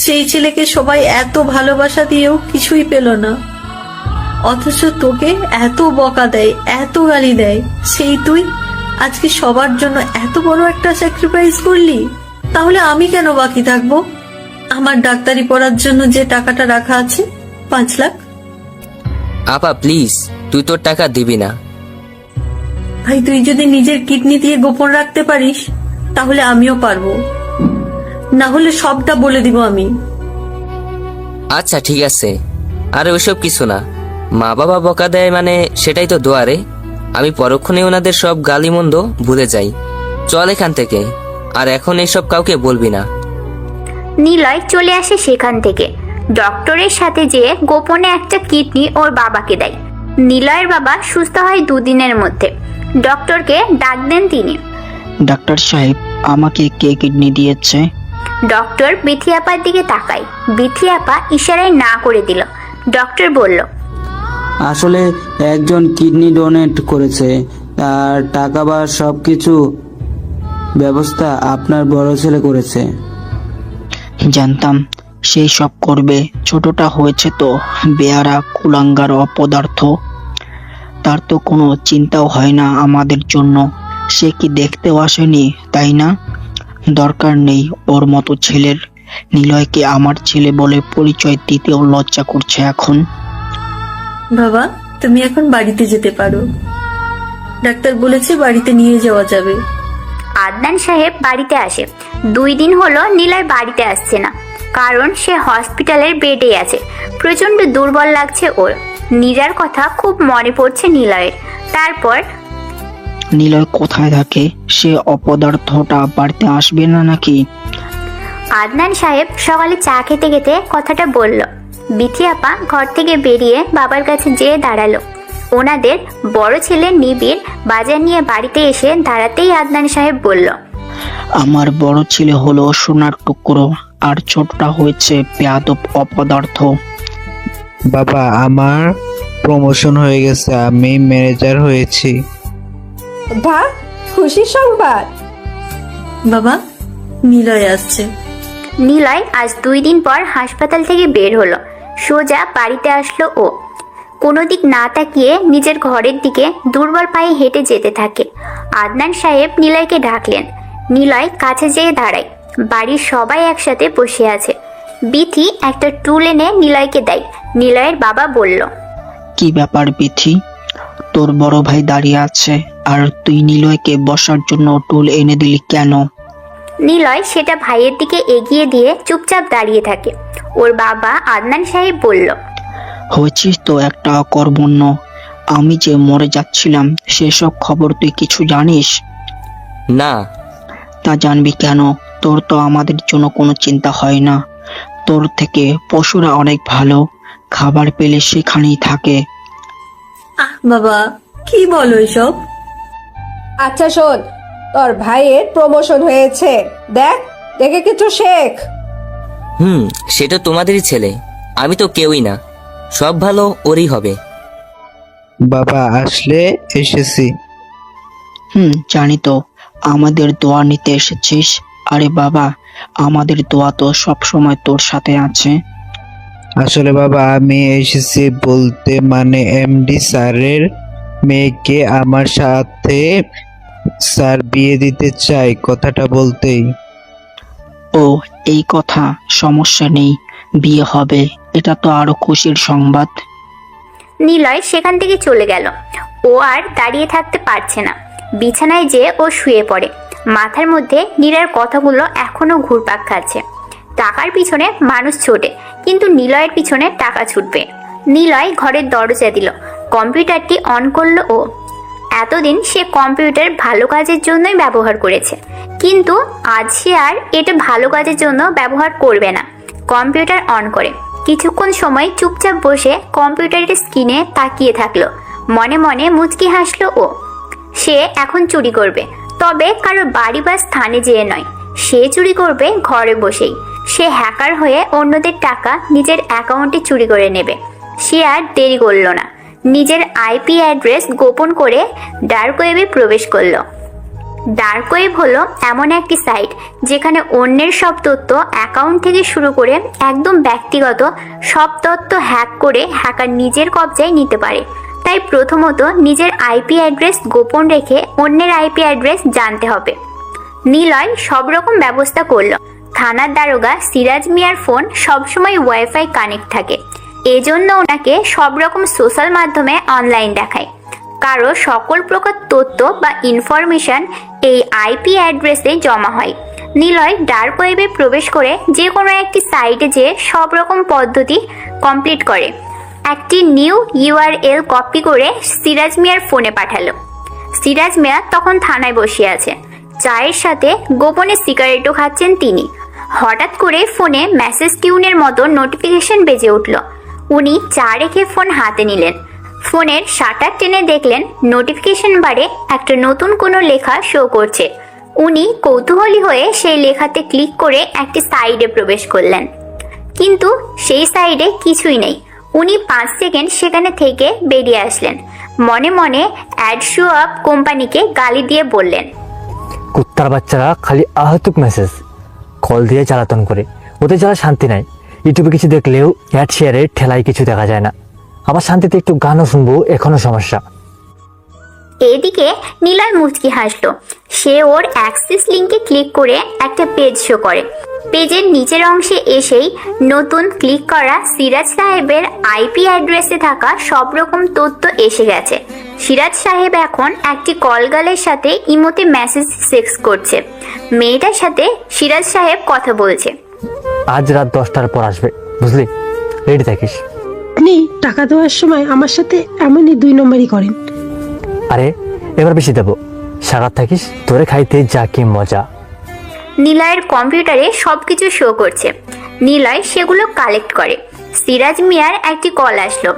H: সেই ছেলেকে সবাই এত ভালোবাসা দিয়েও কিছুই পেল না, অথচ তোকে এত বকা দেয়, এত গালি দেয়, সেই তুই আজকে সবার জন্য এত বড় একটা স্যাক্রিফাইস করলি। তাহলে আমি কেন বাকি থাকবো? আমার ডাক্তারি পড়ার জন্য যে টাকাটা রাখা আছে 5 লাখ।
B: আপা প্লিজ, তুই তোর টাকা দিবি না।
H: ভাই তুই যদি নিজের কিডনি দিয়ে গোপন রাখতে পারিস তাহলে আমিও পারবো, না হলে সবটা বলে দিব আমি।
B: আচ্ছা ঠিক আছে, আরে ওইসব কিছু না। মা বাবা বকা দেয় মানে সেটাই তো দোয়ারে। আমি পরক্ষণে ওনাদের সব গালিমন্দ ভুলে যাই। চল এখান থেকে, আর এখন এসব কাউকে বলবি না।
F: নিলয় চলে আসে সেখান থেকে। ডক্টরের সাথে যেয়ে গোপনে একটা কিডনি ওর বাবাকে দেয়। নিলয়ের বাবা সুস্থ হয় 2 দিনের মধ্যে। ডক্টরকে ডাক দেন তিনি।
G: ডাক্তার সাহেব, আমাকে কে কিডনি দিয়েছে?
F: ডক্টর বিথি আপার দিকে তাকায়। বিথি আপা ইশারায় না করে দিল। ডক্টর বলল,
P: আসলে একজন কিডনি ডোনেট করেছে, আর টাকা বা সবকিছু ব্যবস্থা আপনার বড় ছেলে করেছে।
G: জানতাম সেই সব করবে। ছোটটা হয়েছে তো বেয়ারা কুলাঙ্গার অপদার্থ, তার তো কোনো চিন্তাও হয় না আমাদের জন্য। সে কি দেখতেও আসেনি, তাই না? দরকার নেই ওর মতো ছেলের। নিলয়কে আমার ছেলে বলে পরিচয় দিতেও লজ্জা করছে এখন।
H: বাবা তুমি এখন বাড়িতে যেতে পারো, ডাক্তার বলেছে বাড়িতে নিয়ে যাওয়া যাবে।
F: আদনান সাহেব বাড়িতে আসে। 2 দিন হলো নিলয় বাড়িতে আসছে না, কারণ সে হসপিটালের বেডে আছে। প্রচন্ড দুর্বল লাগছে ওর। নীরার কথা খুব মনে পড়ছে নিলয়ের। তারপর
G: নিলয় কোথায় থাকে? সে অপদার্থটা বাড়িতে আসবে না নাকি?
F: আদনান সাহেব সকালে চা খেতে খেতে কথাটা বলল। বিথি আপা ঘর থেকে বেরিয়ে বাবার কাছে যেয়ে দাঁড়ালো। ওনাদের বড় ছেলে নিবিড় বাজার নিয়ে বাড়িতে এসে দাঁড়াতেই আদনান সাহেব বলল,
G: আমার বড় ছেলে হলো সোনার টুকরো, আর ছোটটা হয়েছে বেয়াদব অপদার্থ।
M: বাবা, আমার প্রমোশন হয়ে গেছে, আমি ম্যানেজার হয়েছি।
E: বাহ, খুশি সংবাদ।
H: বাবা নিলয় আসছে।
F: নিলয় আজ 2 দিন পর হাসপাতাল থেকে বের হলো। সোজা বাড়িতে আসলো ও। কোনো দিক না তাকিয়ে নিজের ঘরের দিকে দুর্বল পায়ে হেঁটে যেতে থাকে। আদনান সাহেব নিলয়কে ডাকলেন। নিলয় কাছে যেয়ে দাঁড়ায়। বাড়ির সবাই একসাথে বসে আছে। বিথি একটা টুল এনে নিলয়কে দেয়। নিলয়ের বাবা বলল,
G: কি ব্যাপার বিথি? তোর বড় ভাই দাঁড়িয়ে আছে, আর তুই নিলয়কে বসার জন্য টুল এনে দিলি কেন?
F: নিলয় সেটা ভাইয়ের দিকে এগিয়ে দিয়ে চুপচাপ দাঁড়িয়ে থাকে। ওর বাবা আদনান সাহেব বলল,
G: হয়েছিস তো একটা অকর্মণ্য। আমি যে মরে যাচ্ছিলাম সেসব খবর তুই কিছু জানিস
B: না।
G: তা জানবি কেন? তোর তো আমাদের জন্য কোনো চিন্তা হয় না। তোর থেকে পশুরা অনেক ভালো, খাবার পেলে সেখানেই থাকে।
H: বাবা কি বলো এসব?
E: আচ্ছা শোন, তোর ভাইয়ের প্রমোশন হয়েছে, দেখ দেখে কিছু শেখ।
B: সেটা তোমাদেরই ছেলে, আমি তো কেউই না। সব ভালো ওরই হবে।
M: বাবা আসলে এসেছি।
G: জানি তো আমাদের দোয়া নিতে এসেছিস। আরে বাবা, আমাদের দোয়া তো সব সময় তোর সাথে আছে।
M: আসলে বাবা আমি এসেছি বলতে, মানে এমডি স্যারের মেয়েকে আমার সাথে স্যার বিয়ে দিতে চাই, কথাটা বলতেই।
G: ও এই কথা, সমস্যা নেই, বিয়ে হবে। এটা তো আরো খুশির সংবাদ।
F: নিলয় সেখান থেকে চলে গেল। ও আর দাঁড়িয়ে থাকতে পারছে না। বিছানায় যেয়ে ও শুয়ে পড়ে। মাথার মধ্যে নীরার কথাগুলো এখনো ঘুরপাক খাচ্ছে। টাকার পিছনে মানুষ ছোটে, কিন্তু নিলয়ের পিছনে টাকা ছুটবে। নিলয় ঘরের দরজা দিল। কম্পিউটারটি অন করলো ও। এতদিন সে কম্পিউটার ভালো কাজের জন্যই ব্যবহার করেছে, কিন্তু আজ সে আর এটা ভালো কাজের জন্য ব্যবহার করবে না। কম্পিউটার অন করে কিছুক্ষণ সময় চুপচাপ বসে কম্পিউটারের স্ক্রিনে তাকিয়ে থাকলো। মনে মনে মুচকি হাসলো ও। সে এখন চুরি করবে, তবে কারো বাড়ি বা স্থানে যেয়ে নয়। সে চুরি করবে ঘরে বসেই। সে হ্যাকার হয়ে অন্যদের টাকা নিজের অ্যাকাউন্টে চুরি করে নেবে। সে আর দেরি করলো না, নিজের আইপি অ্যাড্রেস গোপন করে ডার্ক ওয়েবে প্রবেশ করলো। ডার্ক ওয়েব হলো এমন একটি সাইট যেখানে অন্যের সব তথ্য, অ্যাকাউন্ট থেকে শুরু করে একদম ব্যক্তিগত সব তথ্য হ্যাক করে হ্যাকার নিজের কবজায় নিতে পারে। তাই প্রথমত নিজের আইপি অ্যাড্রেস গোপন রেখে অন্যের আইপি অ্যাড্রেস জানতে হবে। নিলয় সব রকম ব্যবস্থা করলো। থানার দারোগা সিরাজ মিয়ার ফোন সবসময় ওয়াইফাই কানেক্ট থাকে, এজন্য ওনাকে সব রকম সোশ্যাল মাধ্যমে অনলাইন দেখায়। কারো সকল প্রকার তথ্য বা ইনফরমেশন এই আইপি অ্যাড্রেসে জমা হয়। নিলয় ডার্ক ওয়েবে প্রবেশ করে যে কোনো একটি সাইটে যেয়ে সব রকম পদ্ধতি কমপ্লিট করে একটি নিউ ইউআরএল কপি করে সিরাজ মিয়ার ফোনে পাঠালো। সিরাজ মিয়া তখন থানায় বসে আছে, চায়ের সাথে গোপনে সিগারেটও খাচ্ছেন তিনি। হঠাৎ করে ফোনে মেসেজ টিউনের মতো নোটিফিকেশন বেজে উঠল। উনি চা রেখে ফোন হাতে নিলেন। ফোনের শাটার টেনে দেখলেন নোটিফিকেশন বারে একটা নতুন কোনো লেখা শো করছে। উনি কৌতূহলী হয়ে সেই লেখাতে ক্লিক করে একটি সাইডে প্রবেশ করলেন, কিন্তু সেই সাইডে কিছুই নেই। উনি 5 সেকেন্ড সেখানে থেকে বেরিয়ে আসলেন। মনে মনে অ্যাড শো আপ কোম্পানিকে গালি দিয়ে বললেন,
K: কুত্তার বাচ্চারা খালি আহতুক মেসেজ কল দিয়ে জ্বালাতন করে, ওদের যারা শান্তি নাই। ইউটিউবে কিছু দেখলেও অ্যাড শেয়ারে ঠেলায় কিছু দেখা যায় না। আবার শান্তিতে একটু গানও শুনবো, এখনো সমস্যা।
F: এদিকে নিলয় মুচকি হাসলো। সে ওর অ্যাক্সেস লিংকে ক্লিক করে একটা পেজ শো করে। পেজের নিচের অংশে এসেই নতুন ক্লিক করা সিরাজ সাহেবের আইপি অ্যাড্রেসে থাকা সব রকম তথ্য এসে গেছে। সিরাজ সাহেব এখন একটি কলগালের সাথে ইমোতে মেসেজ সেক্স করছে। মেয়েটার সাথে সিরাজ সাহেব কথা বলছে।
K: আজ রাত 10টার পর আসবে, বুঝলি? রেডি থাকিস।
Q: আপনি টাকা দেওয়ার সময় আমার সাথে এমনই 2 নম্বরই করেন।
K: আরে এবার বেশি দেবো, সারাত থাকিস, তোরে খাইতে যা কি মজা।
F: নিলয়ের কম্পিউটারে সবকিছু শো করছে। নিলয় সেগুলো কালেক্ট করে। সিরাজ মিয়ার একটি কল আসলো,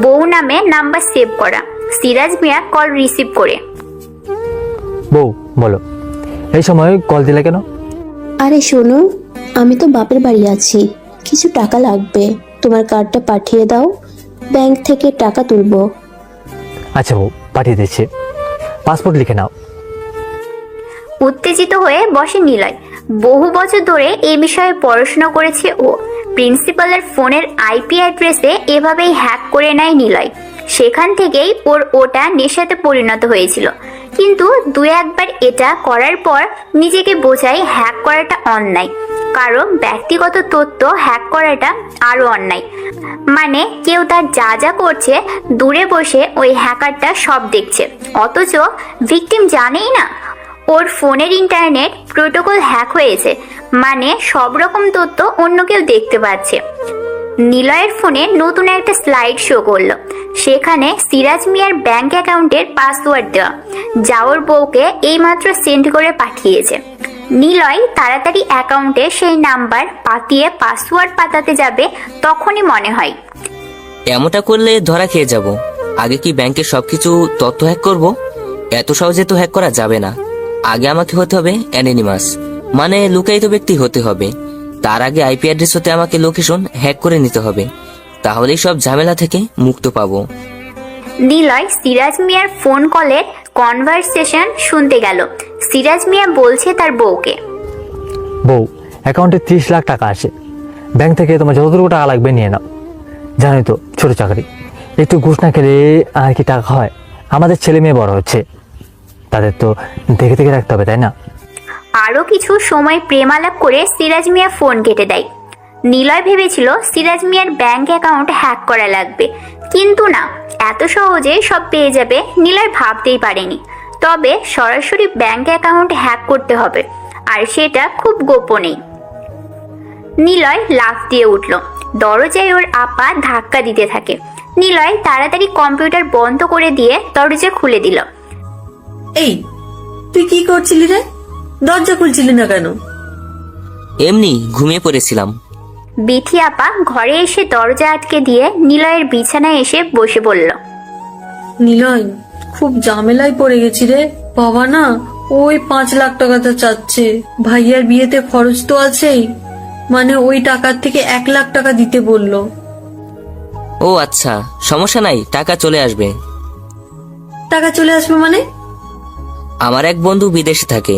F: বউ নামে নাম্বার সেভ করা। সিরাজ মিয়া কল রিসিভ করে,
K: বউ বলো, এই সময় কল দিলে কেন?
R: আরে শোনো, আমি তো বাপের বাড়ি আছি, কিছু টাকা লাগবে, তোমার কার্ডটা পাঠিয়ে দাও, ব্যাংক থেকে টাকা তুলবো।
K: আচ্ছা বউ, পাঠিয়ে দিচ্ছি, পাসপোর্ট লিখে নাও।
F: উত্তেজিত হয়ে বসে নিলয়। বহু বছর ধরে এই বিষয়ে পড়াশোনা করেছে ও। প্রিন্সিপালের ফোনের আইপি অ্যাড্রেসে এভাবেই হ্যাক করে নেয় নিলয়। সেখান থেকেই ওর ওটা নেশাতে পরিণত হয়েছিল। কিন্তু 2-1 এটা করার পর নিজেকে বোঝায় হ্যাক করাটা অন্যায়, কারণ ব্যক্তিগত তথ্য হ্যাক করাটা আরো অন্যায়। মানে কেউ তার যা যা করছে দূরে বসে ওই হ্যাকারটা সব দেখছে, অথচ ভিকটিম জানেই না ওর ফোনের ইন্টারনেট প্রোটোকল হ্যাক হয়েছে। মানে সব রকম তথ্য অন্য কেউ দেখতে পাচ্ছে। নিলয়ের ফোনে নতুন একটা স্লাইড শো করলো। সেখানে সিরাজ মিয়ার ব্যাংক অ্যাকাউন্টের পাসওয়ার্ড দেওয়া, যা ওর বউকে এইমাত্র সেন্ড করে পাঠিয়েছে। নিলয় তাড়াতাড়ি অ্যাকাউন্টে সেই নাম্বার পাতিয়ে পাসওয়ার্ড পাতাতে যাবে, তখনই মনে হয়
B: এমনটা করলে ধরা খেয়ে যাব। আগে কি ব্যাংকের সবকিছু তথ্য হ্যাক করব? এত সহজে তো হ্যাক করা যাবে না। আগে আমাকে হতে হবে অ্যানোনিমাস, মানে লুকায়িত ব্যক্তি হতে হবে। তার আগে আইপি অ্যাড্রেস হতে আমাকে লোকেশন হ্যাক করে নিতে হবে, তাহলেই সব ঝামেলা থেকে মুক্ত পাবো।
F: নিলয় সিরাজ মিয়ার ফোন কলের কনভারসেশন শুনতে গেল। সিরাজ মিয়া বলছে তার বউকে,
K: বউ, অ্যাকাউন্টে 30 লাখ টাকা আছে, ব্যাংক থেকে তোমার যতটুকু টাকা লাগবে নিয়ে নাও। জানোই তো ছোট চাকরি, একটু ঘুষ না খেলে আর কি টাকা হয়? আমাদের ছেলে মেয়ে বড় হচ্ছে, তাদের তো দেখে দেখে রাখতে হবে, তাই না?
F: আরো কিছু সময় প্রেমালাপ করে সিরাজ মিয়া ফোন কেটে দেয়। নিলয় ভেবেছিল সিরাজ মিয়ার ব্যাংক অ্যাকাউন্ট হ্যাক করা লাগবে, কিন্তু না, এত সহজে সব পেয়ে যাবে নিলয় ভাবতেই পারেনি। তবে সরাসরি ব্যাংক অ্যাকাউন্ট হ্যাক করতে হবে, আর সেটা খুব গোপনেই। নিলয় লাফ দিয়ে উঠল। দরজায় ওর আপা ধাক্কা দিতে থাকে। নিলয় তাড়াতাড়ি কম্পিউটার বন্ধ করে দিয়ে দরজা খুলে দিল।
H: এই তুই কি করছিলি রে? দরজা খুলছিলি না কেন?
B: এমনি ঘুমিয়ে পড়েছিলাম।
F: বিথি আপা ঘরে এসে দরজা আটকে দিয়ে নিলয়ের বিছানায় এসে বসে বলল,
H: নিলয়, খুব ঝামেলায় পড়ে গেছি রে বাবা। না, ওই 5 লাখ টাকাটা চাচ্ছে। ভাইয়ার বিয়েতে খরচ তো আছেই, মানে ওই টাকার থেকে 1 লাখ টাকা দিতে বললো।
B: ও আচ্ছা, সমস্যা নাই, টাকা চলে আসবে।
H: টাকা চলে আসবে মানে?
B: আমার এক বন্ধু বিদেশে থাকে,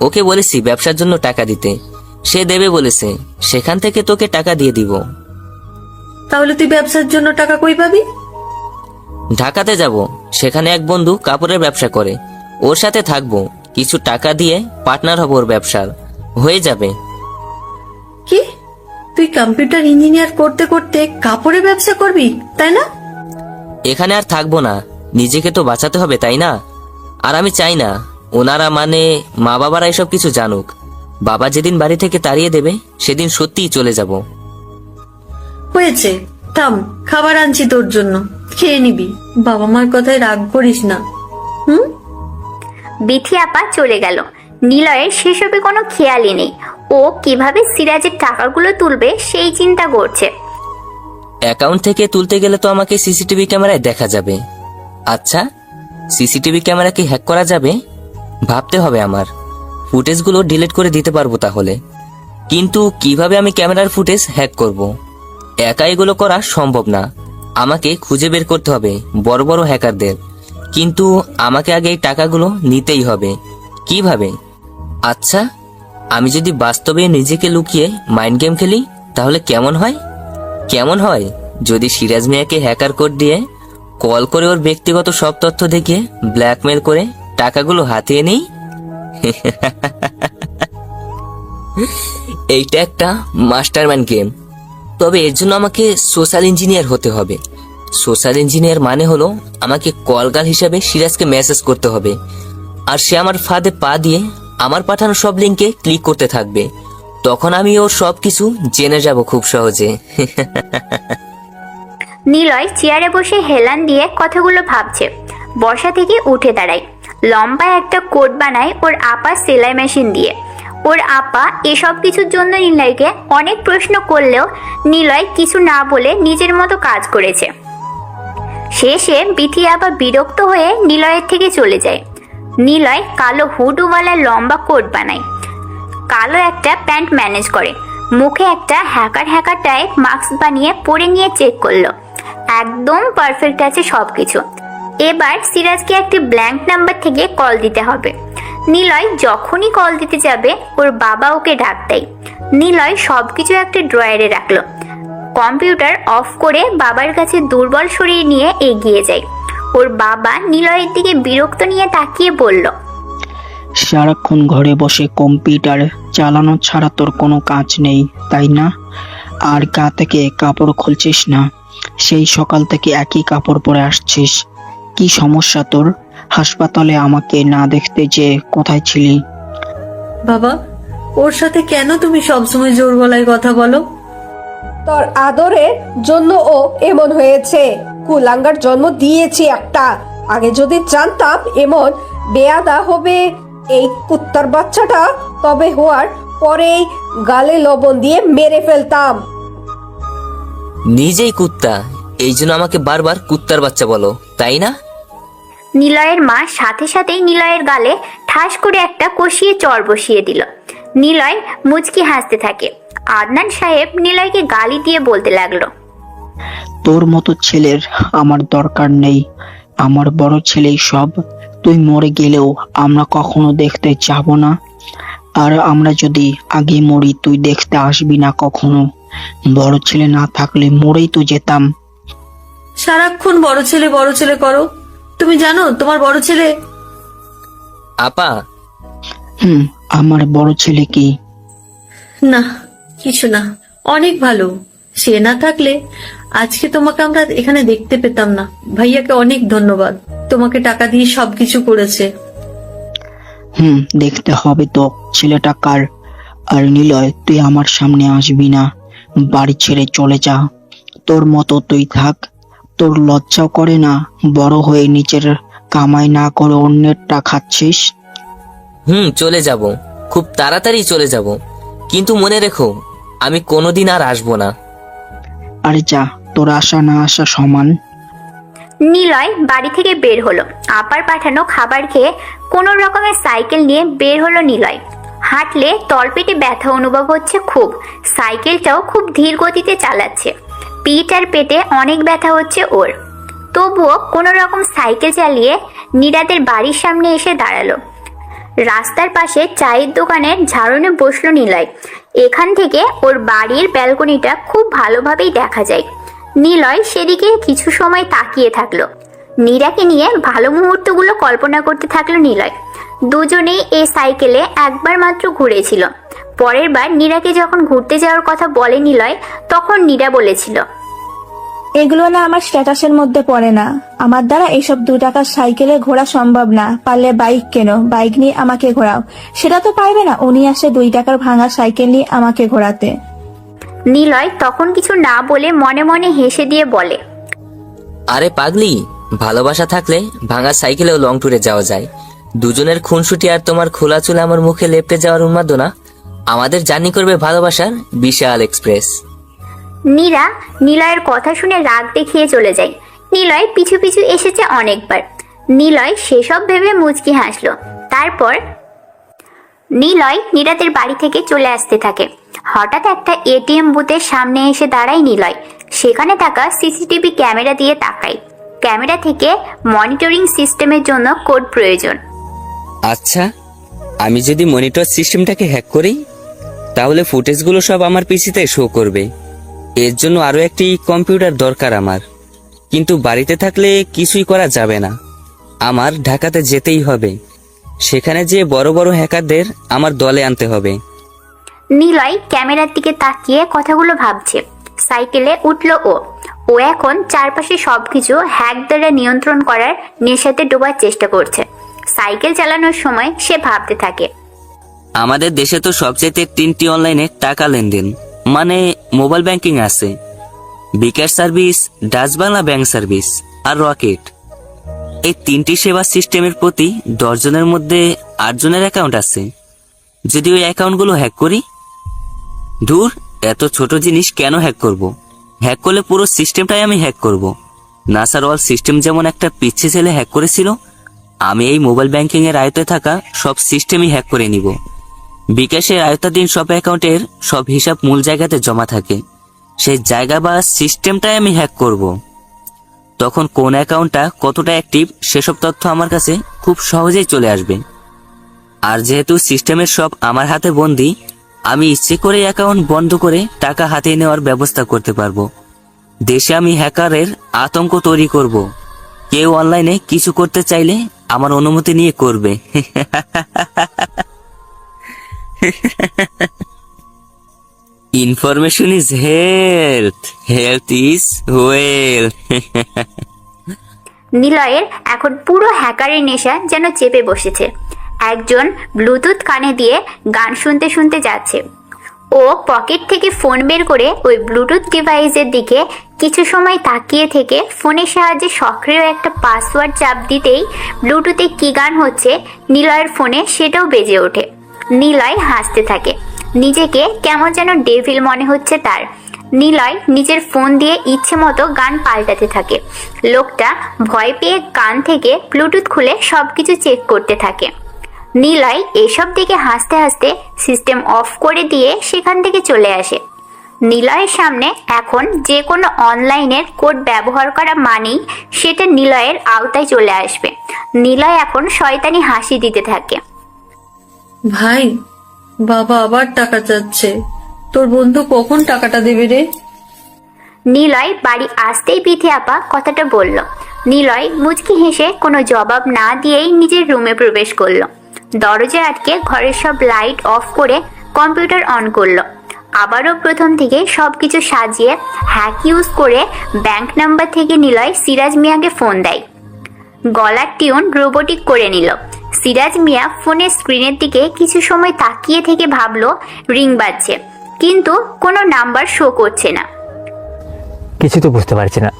B: ওকে বলেছি ব্যবসার জন্য টাকা দিতে, সে দেবে বলেছে, সেখান থেকে তোকে টাকা দিয়ে দিব।
H: তাহলে তুই ব্যবসার জন্য টাকা কই পাবি?
B: ঢাকাতে যাব, সেখানে এক বন্ধু কাপড়ের ব্যবসা করে, ওর সাথে থাকবো, কিছু টাকা দিয়ে পার্টনার হব ওর ব্যবসার, হয়ে যাবে।
H: কি, তুই কম্পিউটার ইঞ্জিনিয়ার করতে করতে কাপড়ের ব্যবসা করবি, তাই না?
B: এখানে আর থাকবো না, নিজেকে তো বাঁচাতে হবে, তাই না? আর আমি চাই না ওনারা মানে মা বাবারা এসব কিছু জানুক। বাবা যেদিন বাড়ি থেকে তাড়িয়ে দেবে সেদিন সত্যিই চলে যাব।
H: হয়েছে, থাম, খাবার আনছি তোর জন্য, খেয়ে নিবি। বাবা মার কথায় রাগ করিস না।
F: বিথি আপা চলে গেল। নিলয়ের সেসবে কোনো খেয়ালই নেই। ও কিভাবে সিরাজের টাকাগুলো তুলবে সেই চিন্তা করছে।
B: অ্যাকাউন্ট থেকে তুলতে গেলে তো আমাকে সিসিটিভি ক্যামেরায় দেখা যাবে। আচ্ছা, সিসিটিভি ক্যামেরা কি হ্যাক করা যাবে? ভাবতে হবে আমার, ফুটেজগুলো ডিলিট করে দিতে পারবো তাহলে। কিন্তু কিভাবে আমি ক্যামেরার ফুটেজ হ্যাক করব? একা এগুলো করা সম্ভব না, আমাকে খুঁজে বের করতে হবে বড় বড় হ্যাকারদের। কিন্তু আমাকে আগে এই টাকাগুলো নিতেই হবে। কিভাবে? আচ্ছা, আমি যদি বাস্তবে নিজেকে লুকিয়ে মাইন্ড গেম খেলি তাহলে কেমন হয়? কেমন হয় যদি সিরাজ মিয়াকে হ্যাকার কোড দিয়ে কল করে ওর ব্যক্তিগত সব তথ্য দেখিয়ে ব্ল্যাকমেল করে টাকাগুলো হাতিয়ে নেই? এইটা একটা মাস্টারমাইন্ড গেম। তবে এর জন্য আমাকে সোশ্যাল ইঞ্জিনিয়ার হতে হবে। সোশ্যাল ইঞ্জিনিয়ার মানে হলো আমাকে কলগাল হিসাবে সিরাজকে মেসেজ করতে হবে, আর সে আমার ফাঁদে পা দিয়ে আমার পাঠানো সব লিঙ্কে ক্লিক করতে থাকবে। তখন আমি ওর সবকিছু জেনে যাব খুব সহজে।
F: নিলয় চেয়ারে বসে হেলান দিয়ে কথাগুলো ভাবছে। বসা থেকে উঠে দাঁড়ায়, লম্বা একটা কোট বানায় ওর আপা সেলাই মেশিন দিয়ে। ওর আপা এসব কিছুর জন্য নিলয়কে অনেক প্রশ্ন করলেও নিলয় কিছু না বলে নিজের মতো কাজ করেছে। শেষে বিথি আপা বিরক্ত হয়ে নিলয়ের থেকে চলে যায়। নিলয় কালো হুডওয়ালা লম্বা কোট বানায়, কালো একটা প্যান্ট ম্যানেজ করে, মুখে একটা হ্যাকার টাইপ মাস্ক বানিয়ে পরে নিয়ে চেক করলো। একদম পারফেক্ট আছে সবকিছু। এবার সিরাজকে একটি ব্ল্যাঙ্ক নাম্বার থেকে কল দিতে হবে। নিলয় যখনই কল দিতে যাবে ওর বাবা ওকে ডাক দেয়। নিলয় সবকিছু একটা ড্রয়ারে রাখলো। কম্পিউটার অফ করে বাবার কাছে দুর্বল শরীর নিয়ে এগিয়ে যায়। ওর বাবা নিলয়ের দিকে বিরক্ত নিয়ে তাকিয়ে বলল,
G: সারাক্ষণ ঘরে বসে কম্পিউটার চালানো ছাড়া তোর কোনো কাজ নেই, তাই না? আর গা থেকে কাপড় খুলছিস না, সেই সকাল থেকে একই কাপড় পরে আসছিস। কি সমস্যা তোর? হাসপাতালে আমাকে না দেখতে যে কোথায় ছিলি?
H: বাবা, ওর সাথে কেন তুমি সবসময় জোর গলায় কথা বলো?
E: তোর আদরের জন্য ও এমন হয়েছে। কুলাঙ্গার জন্ম দিয়েছি একটা। আগে যদি জানতাম এমন বেয়াদা হবে এই কুত্তার বাচ্চাটা, তবে হওয়ার পরেই গালে লবণ দিয়ে মেরে ফেলতাম।
B: নিজেই কুত্তা, এই জন্য আমাকে বারবার কুত্তার বাচ্চা বলো, তাই না?
F: নিলয়ের মা সাথে সাথেই নিলয়ের গালে ঠাস করে একটা কষিয়ে চড় বসিয়ে দিল। নিলয় মুচকি হাসতে থাকে। আদনান সাহেব নিলয়কে গালি দিয়ে বলতে লাগলো,
G: তোর মতো ছেলের আমার দরকার নেই, আমার বড় ছেলেই সব। তুই মরে গেলেও আমরা কখনো দেখতে যাব না, আর আমরা যদি আগে মরি তুই দেখতে আসবি না কখনো। বড় ছেলে না থাকলে মরেই তো যেতাম।
H: সারাক্ষণ বড় ছেলে করো। তুমি জানো তোমার বড় ছেলে?
B: আপা,
G: আমার বড় ছেলে কি?
H: না, কিছু না, অনেক ভালো। সে না থাকলে আজকে তোমাকে আমরা এখানে দেখতে পেতাম না। ভাইয়াকে অনেক ধন্যবাদ, তোমাকে টাকা দিয়ে সবকিছু করেছে।
G: দেখতে হবে তো ছেলেটা কার। আর নিলয়, তুই আমার সামনে আসবি না, বাড়ি ছেড়ে চলে যা। তোর মতো তুই থাক, তোর লজ্জাও করে না? বড় হয়ে নিজের কামাই না করে অন্যেরটা খাচ্ছিস।
B: চলে যাব, খুব তাড়াতাড়ি চলে যাব। কিন্তু মনে রেখো, আমি কোনোদিন আর আসবো না।
G: আরে যা, তোর আসা না আসা সমান।
F: নিলয় বাড়ি থেকে বের হলো। আপার পাঠানো খাবার খেয়ে কোনো রকমের সাইকেল নিয়ে বের হলো নিলয়। হাঁটলে তলপেটে ব্যথা অনুভব হচ্ছে খুব। সাইকেলটাও খুব ধীর গতিতে চালাচ্ছে। পিঠ আর পেটে অনেক ব্যথা হচ্ছে ওর। তবুও কোনো রকম সাইকেল চালিয়ে নীরাদের বাড়ির সামনে এসে দাঁড়ালো। রাস্তার পাশে চায়ের দোকানের ঝাড়নে বসলো নিলয়। এখান থেকে ওর বাড়ির ব্যালকনিটা খুব ভালোভাবেই দেখা যায়। নিলয় সেদিকে কিছু সময় তাকিয়ে থাকলো। নীরাকে নিয়ে ভালো মুহূর্তগুলো কল্পনা করতে থাকলো নিলয়। দুজনেই এই সাইকেলে একবার মাত্র ঘুরেছিল। পরের বার নীরাকে যখন ঘুরতে যাওয়ার কথা বলে নিলয়, তখন নীরা বলেছিল,
I: এগুলো না আমার স্ট্যাটাসের মধ্যে পড়ে না। আমার দ্বারা এইসব 2 টাকার সাইকেলে ঘোরা সম্ভব না। পারলে বাইক কেনো, বাইক নিয়ে আমাকে ঘোরাও। সেটা তো পারবে না। উনি আসে 2 টাকার ভাঙা সাইকেল নিয়ে আমাকে ঘোরাতে।
F: নিলয় তখন কিছু না বলে মনে মনে হেসে দিয়ে বলে,
B: আরে পাগলি, ভালোবাসা থাকলে ভাঙা সাইকেলেও লং ট্যুরে যাওয়া যায়। দুজনের খুনসুটি আর তোমার খোলা চুল আমার মুখে লেপটে যাওয়ার উন্মাদনা আমাদের জার্নি করবে ভালোবাসার বিশাল এক্সপ্রেস।
F: নীরা নিলয়ের কথা শুনে রাগ দেখিয়ে চলে যায়। নিলয় পিছু পিছু এসেছে অনেকবার। নিলয় সেসব ভেবে মুচকি হাসলো। তারপর নিলয় নীরাদের বাড়ি থেকে চলে আসতে থাকে। হঠাৎ একটা এটিএম বুথের সামনে এসে দাঁড়ায় নিলয়। সেখানে থাকা সিসিটিভি ক্যামেরা দিয়ে তাকায়। ক্যামেরা থেকে মনিটরিং সিস্টেমের জন্য কোড প্রয়োজন।
B: আচ্ছা, আমি যদি মনিটর সিস্টেমটাকে হ্যাক করি তাহলে ফুটেজগুলো সব আমার পিসিতে শো করবে। এর জন্য আরো একটি কম্পিউটার দরকার আমার। কিন্তু বাড়িতে থাকলে কিছুই করা যাবে না। আমার ঢাকাতে যেতেই হবে। সেখানে যে বড় বড় হ্যাকারদের আমার দলে আনতে হবে।
F: নিলয় ক্যামেরার দিকে তাকিয়ে কথাগুলো ভাবছে। সাইকেলে উঠল ও এখন চারপাশে সবকিছু হ্যাক দ্বারা নিয়ন্ত্রণ করার নেশাতে ডোবার চেষ্টা করছে। সাইকেল চালানোর সময় সে ভাবতে থাকে,
B: আমাদের দেশে তো সবচেয়ে 3টি অনলাইনে টাকা লেনদেন মানে মোবাইল ব্যাংকিং আছে, bKash service, Dutch Bangla bank service আর রকেট। এই 3টি সেবা সিস্টেমের প্রতি 10 জনের মধ্যে 8 জনের অ্যাকাউন্ট আছে। যদি ওই অ্যাকাউন্টগুলো হ্যাক করি, ধুর, এত ছোট জিনিস কেন হ্যাক করব? হ্যাক করলে পুরো সিস্টেমটাই আমি হ্যাক করব। নাসার ওয়াল সিস্টেম যেমন একটা পিচ্ছি ছেলে হ্যাক করেছিল, আমি এই মোবাইল ব্যাংকিং এর আয়ত্তে থাকা সব সিস্টেমই হ্যাক করে নিব। বিকাশের আয়ত্তাধীন সব অ্যাকাউন্টের সব হিসাব মূল জায়গাতে জমা থাকে। সেই জায়গা বা সিস্টেমটাই আমি হ্যাক করব। তখন কোন অ্যাকাউন্টটা কতটা অ্যাক্টিভ সেসব তথ্য আমার কাছে খুব সহজেই চলে আসবে। আর যেহেতু সিস্টেমের সব আমার হাতে বন্দি, আমি ইচ্ছে করে অ্যাকাউন্ট বন্ধ করে টাকা হাতিয়ে নেওয়ার ব্যবস্থা করতে পারবো। দেশে আমি হ্যাকারের আতঙ্ক তৈরি করব। কেউ অনলাইনে কিছু করতে চাইলে আমার অনুমতি নিয়ে করবে। Information is health, health is wealth.
F: নিলয়ের এখন পুরো হ্যাকারের নেশা যেন চেপে বসেছে। একজন ব্লুটুথ কানে দিয়ে গান শুনতে শুনতে যাচ্ছে। ও পকেট থেকে ফোন বের করে ওই ব্লুটুথ ডিভাইসের দিকে কিছু সময় তাকিয়ে থেকে ফোনের সাহায্যে সক্রিয় একটা পাসওয়ার্ড চাপ দিতেই ব্লুটুথে কি গান হচ্ছে নিলয়ের ফোনে সেটাও বেজে ওঠে। নিলয় হাসতে থাকে। নিজেকে কেমন যেন ডেভিল মনে হচ্ছে তার। নিলয় নিজের ফোন দিয়ে ইচ্ছে মতো গান পাল্টাতে থাকে। লোকটা ভয় পেয়ে কান থেকে ব্লুটুথ খুলে সবকিছু চেক করতে থাকে। নিলয় এসব দিকে হাসতে হাসতে সিস্টেম অফ করে দিয়ে সেখান থেকে চলে আসে। নিলয়ের সামনে এখন যে কোনো অনলাইনের কোড ব্যবহার করা মানেই সেটা নিলয়ের আওতায় চলে আসবে। নিলয় এখন শয়তানি হাসি দিতে থাকে।
H: ভাই, বাবা আবার টাকা চাচ্ছে। তোর বন্ধু কখন টাকাটা দেবে রে?
F: নিলয় বাড়ি আসতেই পিঠে আপা কথাটা বলল। নিলয় মুচকি হেসে কোনো জবাব না দিয়েই নিজের রুমে প্রবেশ করলো। দরজা আটকে ঘরের সব লাইট অফ করে কম্পিউটার অন করলো। আবারও প্রথম থেকে সবকিছু সাজিয়ে হ্যাক ইউজ করে ব্যাংক নাম্বার থেকে নিলয় সিরাজ মিয়াকে ফোন দেয়। গলার টিউন রোবোটিক করে নিল। সিরাজ মিয়া ফোনের স্ক্রিনের দিকে কিছু সময় তাকিয়ে থেকে ভাবলো রিং বাজছে, কিন্তু কোনো নাম্বার শো করছে না।
K: কিছু তো বুঝতে পারছি না।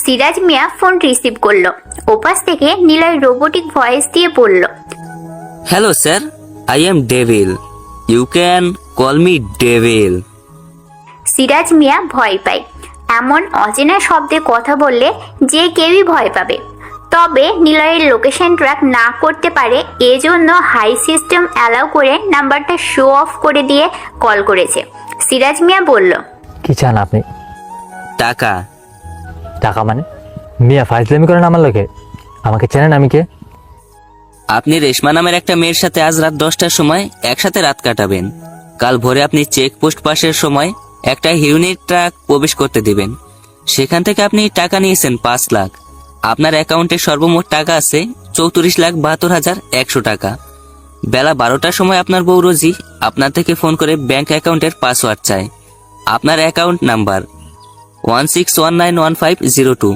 F: সিরাজ মিয়া ফোন রিসিভ করলো। ওপাশ থেকে নিলয় রোবোটিক ভয়েস দিয়ে বলল,
B: hello sir, I am Devil, you can call me Devil.
F: Siraj Mia ভয় পায়। এমন অচেনা শব্দে কথা বললে যে কেউই ভয় পাবে। তবে নিলয়ের লোকেশন ট্র্যাক না করতে পারে এজন্য হাই সিস্টেম অ্যালাউ করে নাম্বারটা শো অফ করে দিয়ে কল করেছে। সিরাজ মিয়া বলল,
K: কি চান আপনি?
B: টাকা।
K: টাকা মানে? মিয়া ফাইজলামি করেন আমার লোকে? আমাকে চেনেন আমি কে?
B: আপনি রেশমা নামের একটা মেয়ের সাথে আজ রাত 10টার সময় একসাথে রাত কাটাবেন। কাল ভোরে আপনি চেকপোস্ট পাশের সময় একটা ইউনিট ট্রাক প্রবেশ করতে দিবেন। সেখান থেকে আপনি টাকা নিয়েছেন 5 লাখ। আপনার অ্যাকাউন্টে সর্বমোট টাকা আছে 34,72,100 টাকা। বেলা 12টার সময় আপনার বউ রোজি আপনার থেকে ফোন করে ব্যাংক অ্যাকাউন্টের পাসওয়ার্ড চায়। আপনার অ্যাকাউন্ট নাম্বার 16191502।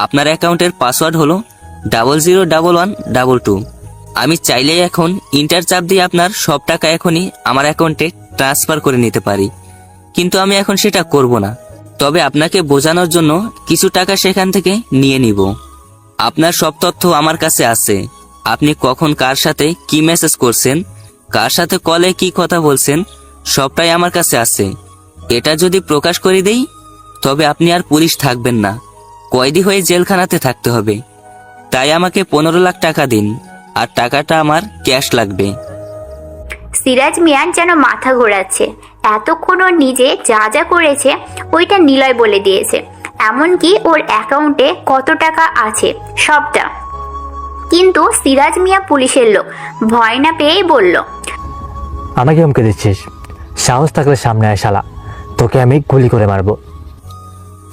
B: আপনার অ্যাকাউন্টের পাসওয়ার্ড হলো 001122। আমি চাইলেই এখন ইন্টার চাপ দিয়ে আপনার সব টাকা এখনই আমার অ্যাকাউন্টে ট্রান্সফার করে নিতে পারি, কিন্তু আমি এখন সেটা করব না। তবে আপনাকে বোঝানোর জন্য কিছু টাকা সেখান থেকে নিয়ে নিব। আপনার সব তথ্য আমার কাছে আছে। আপনি কখন কার সাথে কি মেসেজ করছেন, কার সাথে কলে কি কথা বলছেন, সবটাই আমার কাছে আছে। এটা যদি প্রকাশ করে দেই তবে আপনি আর পুলিশ থাকবেন না, কয়েদি হয়ে জেলখানাতে থাকতে হবে। তাই আমাকে 15 লাখ টাকা দিন, আর টাকাটা আমার ক্যাশ লাগবে।
F: সিরাজ মিয়ান যেন মাথা ঘোরাচ্ছে। এতক্ষণ ও নিজে যা যা করেছে ওইটা নিলয় বলে দিয়েছে, এমনকি ওর অ্যাকাউন্টে কত টাকা আছে সবটা। কিন্তু সিরাজ মিয়া পুলিশের লোক, ভয় না পেয়েই বলল,
K: আমাকে হুমকে দিচ্ছিস? সাহস থাকলে সামনে আয় শালা, তোকে আমি গুলি করে মারবো।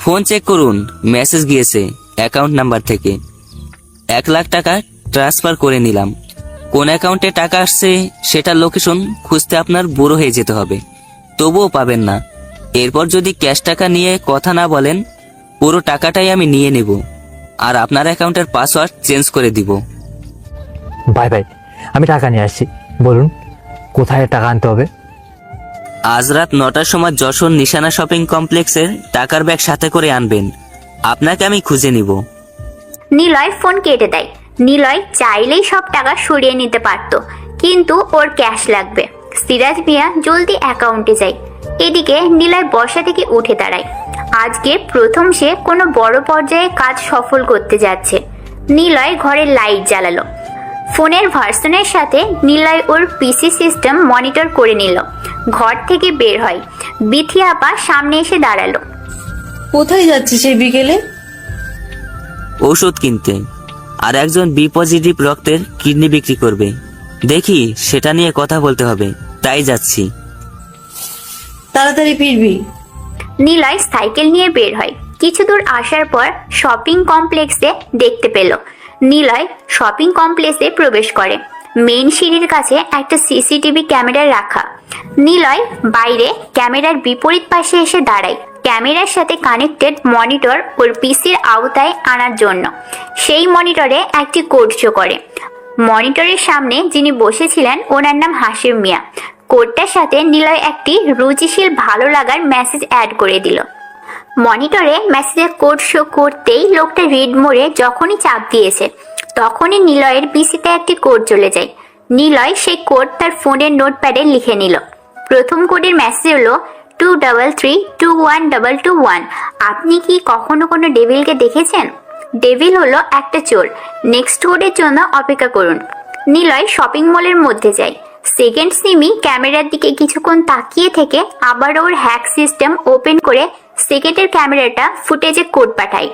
B: ফোন চেক করুন, মেসেজ গিয়েছে অ্যাকাউন্ট নাম্বার থেকে। 1 লাখ টাকা ট্রান্সফার করে নিলাম। কোন অ্যাকাউন্টে টাকা আসছে সেটার লোকেশন খুঁজতে আপনার বুড়ো হয়ে যেতে হবে, তবুও পাবেন না। এরপর যদি ক্যাশ টাকা নিয়ে কথা না বলেন, পুরো টাকাটাই আমি নিয়ে নেব, আর আপনার অ্যাকাউন্টের পাসওয়ার্ড চেঞ্জ করে দিব।
K: বাই বাই, আমি টাকা নিয়ে আসছি। বলুন কোথায় টাকা আনতে হবে?
B: আজ রাত 9টার সময় যশোর নিশানা শপিং কমপ্লেক্সের টাকার ব্যাগ সাথে করে আনবেন। আপনাকে আমি খুঁজে নিব।
F: নিলয় ফোন কেটে দেয়। নিলয় চাইলেই সব টাকা সরিয়ে নিতে পারত, কিন্তু ওর ক্যাশ লাগবে। সিরাজ মিয়া জলদি অ্যাকাউন্টে যায়। এদিকে নিলয় বসা থেকে উঠে দাঁড়ায়। আজকে প্রথম সে কোনো বড় পর্যায়ে কাজ সফল করতে যাচ্ছে। নিলয় ঘরের লাইট জ্বালালো। ফোনের ভার্সনের সাথে নিলয় ওর পিসি সিস্টেম মনিটর করে নিল। ঘর থেকে বের হয়। বিথি আপা সামনে এসে দাঁড়ালো।
H: কোথায় যাচ্ছিস এই বিকেলে?
B: ওষুধ কিনতে, আর একজন বি পজিটিভ রক্তের কিডনি বিক্রি করবে। দেখি সেটা নিয়ে কথা বলতে হবে, তাই যাচ্ছি।
H: তাড়াতাড়ি ফিরবি।
F: নিলয় সাইকেল নিয়ে বের হয়। কিছু দূর আসার পর শপিং কমপ্লেক্সে দেখতে পেল। নিলয় শপিং কমপ্লেক্সে প্রবেশ করে। মেইন সিঁড়ির কাছে একটা সিসিটিভি ক্যামেরা রাখা। নিলয় বাইরে ক্যামেরার বিপরীত পাশে এসে দাঁড়ায়, ক্যামেরার সাথে কানেক্টেড মনিটর ওর পিসির আওতায় আনার জন্য। সেই মনিটরে একটি কোড শো করে। মনিটরের সামনে যিনি বসেছিলেন ওনার নাম হাসিম মিয়া। কোডটার সাথে নিলয় একটি রুচিশীল ভালো লাগার মেসেজ অ্যাড করে দিল। মনিটরে মেসেজের কোড শো করতেই লোকটা রিড মোড়ে যখনই চাপ দিয়েছে তখনই নিলয়ের পিসিতে একটি কোড চলে যায়। নিলয় সেই কোড তার ফোনের নোটপ্যাডে লিখে নিল। প্রথম কোডের মেসেজ হলো 233212221। আপনি কি কখনো কোনো ডেভিলকে দেখেছেন? ডেভিল হলো একটা চোর। নেক্সট কোডের জন্য অপেক্ষা করুন। নিলয় শপিং মলের মধ্যে যায়। সেকেন্ড সিমি ক্যামেরার দিকে কিছুক্ষণ তাকিয়ে থেকে আবার ওর হ্যাক সিস্টেম ওপেন করে সেকেন্ডের ক্যামেরাটা ফুটেজে কোড পাঠায়।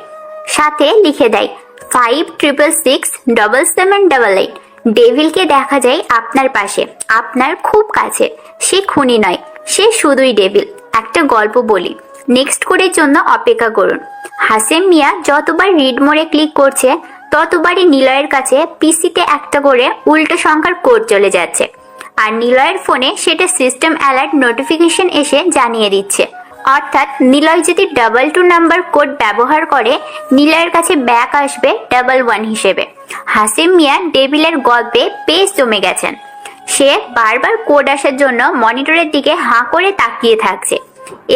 F: সাথে লিখে দেয় 56667788। ডেভিলকে দেখা যায় আপনার পাশে, আপনার খুব কাছে। সে খুনি নয়, সে শুধুই ডেভিল। একটা গল্প বলি, নেক্সট কোডের জন্য অপেক্ষা করুন। হাসেম মিয়া যতবার রিড মোড়ে ক্লিক করছে ততবারই নিলয়ের কাছে পিসিতে একটা করে উল্টো সংখ্যার কোড চলে যাচ্ছে, আর নিলয়ের ফোনে সেটা সিস্টেম অ্যালার্ট নোটিফিকেশন এসে জানিয়ে দিচ্ছে। অর্থাৎ নিলয় যদি 22 নাম্বার কোড ব্যবহার করে নিলয়ের কাছে ব্যাক আসবে 11 হিসেবে। হাসিম মিয়া ডেভিলের গল্পে বেশ জমে গেছেন। সে বারবার কোড আসার জন্য মনিটরের দিকে হাঁ করে তাকিয়ে থাকছে।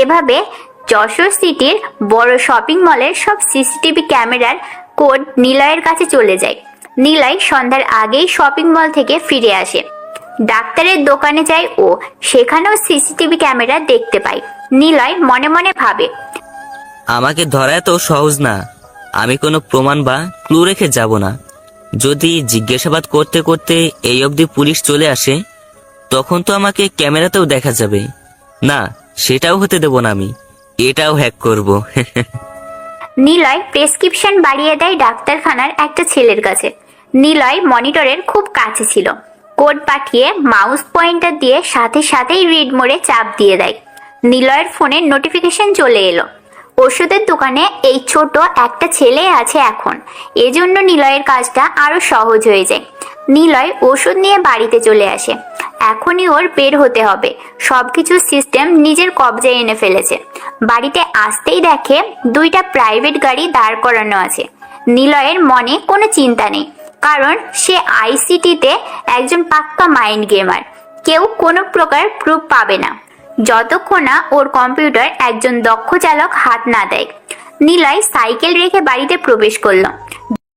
F: এভাবে যশোর সিটির বড় শপিং মলের সব সিসিটিভি ক্যামেরার কোড নিলয়ের কাছে চলে যায়। নিলয় সন্ধ্যার আগেই শপিং মল থেকে ফিরে আসে। ডাক্তারের দোকানে যায় ও, সেখানেও সিসিটিভি ক্যামেরা দেখতে পায়। নিলয় মনে মনে ভাবে,
B: আমাকে ধরা এত সহজ না। আমি কোনো প্রমাণ বা ক্লু রেখে যাব না। যদি জিজ্ঞাসাবাদ করতে করতে এই অবধি পুলিশ চলে আসে, তখন তো আমাকে ক্যামেরাতেও দেখা যাবে না। সেটাও হতে দেব না আমি। এটাও হ্যাক করব।
F: নিলয় প্রেসক্রিপশন বাড়িয়ে দেয় ডাক্তারখানার একটা ছেলের কাছে। নিলয় মনিটরের খুব কাছে ছিল। কোড পাঠিয়ে মাউস পয়েন্টার দিয়ে সাথে সাথেই রিড মোডে চাপ দিয়ে দেয়। নিলয়ের ফোনে নোটিফিকেশন চলে এলো। ওষুধের দোকানে এই ছোট একটা ছেলে আছে এখন। এজন্য নিলয়ের কাজটা আরো সহজ হয়ে যায়। নিলয় ওষুধ নিয়ে বাড়িতে চলে আসে। এখনই ওর বের হতে হবে। সবকিছু সিস্টেম নিজের কবজায় এনে ফেলেছে। বাড়িতে আসতেই দেখে 2টা প্রাইভেট গাড়ি দাঁড় করানো আছে। নিলয়ের মনে কোনো চিন্তা নেই, কারণ সে আইসিটিতে একজন পাক্কা মাইন্ড গেমার। কেউ কোনো প্রকার প্রুফ পাবে না যতক্ষণ না ওর কম্পিউটার একজন দক্ষ চালক হাত না দেয়। নিলয় সাইকেল রেখে বাড়িতে প্রবেশ করলো।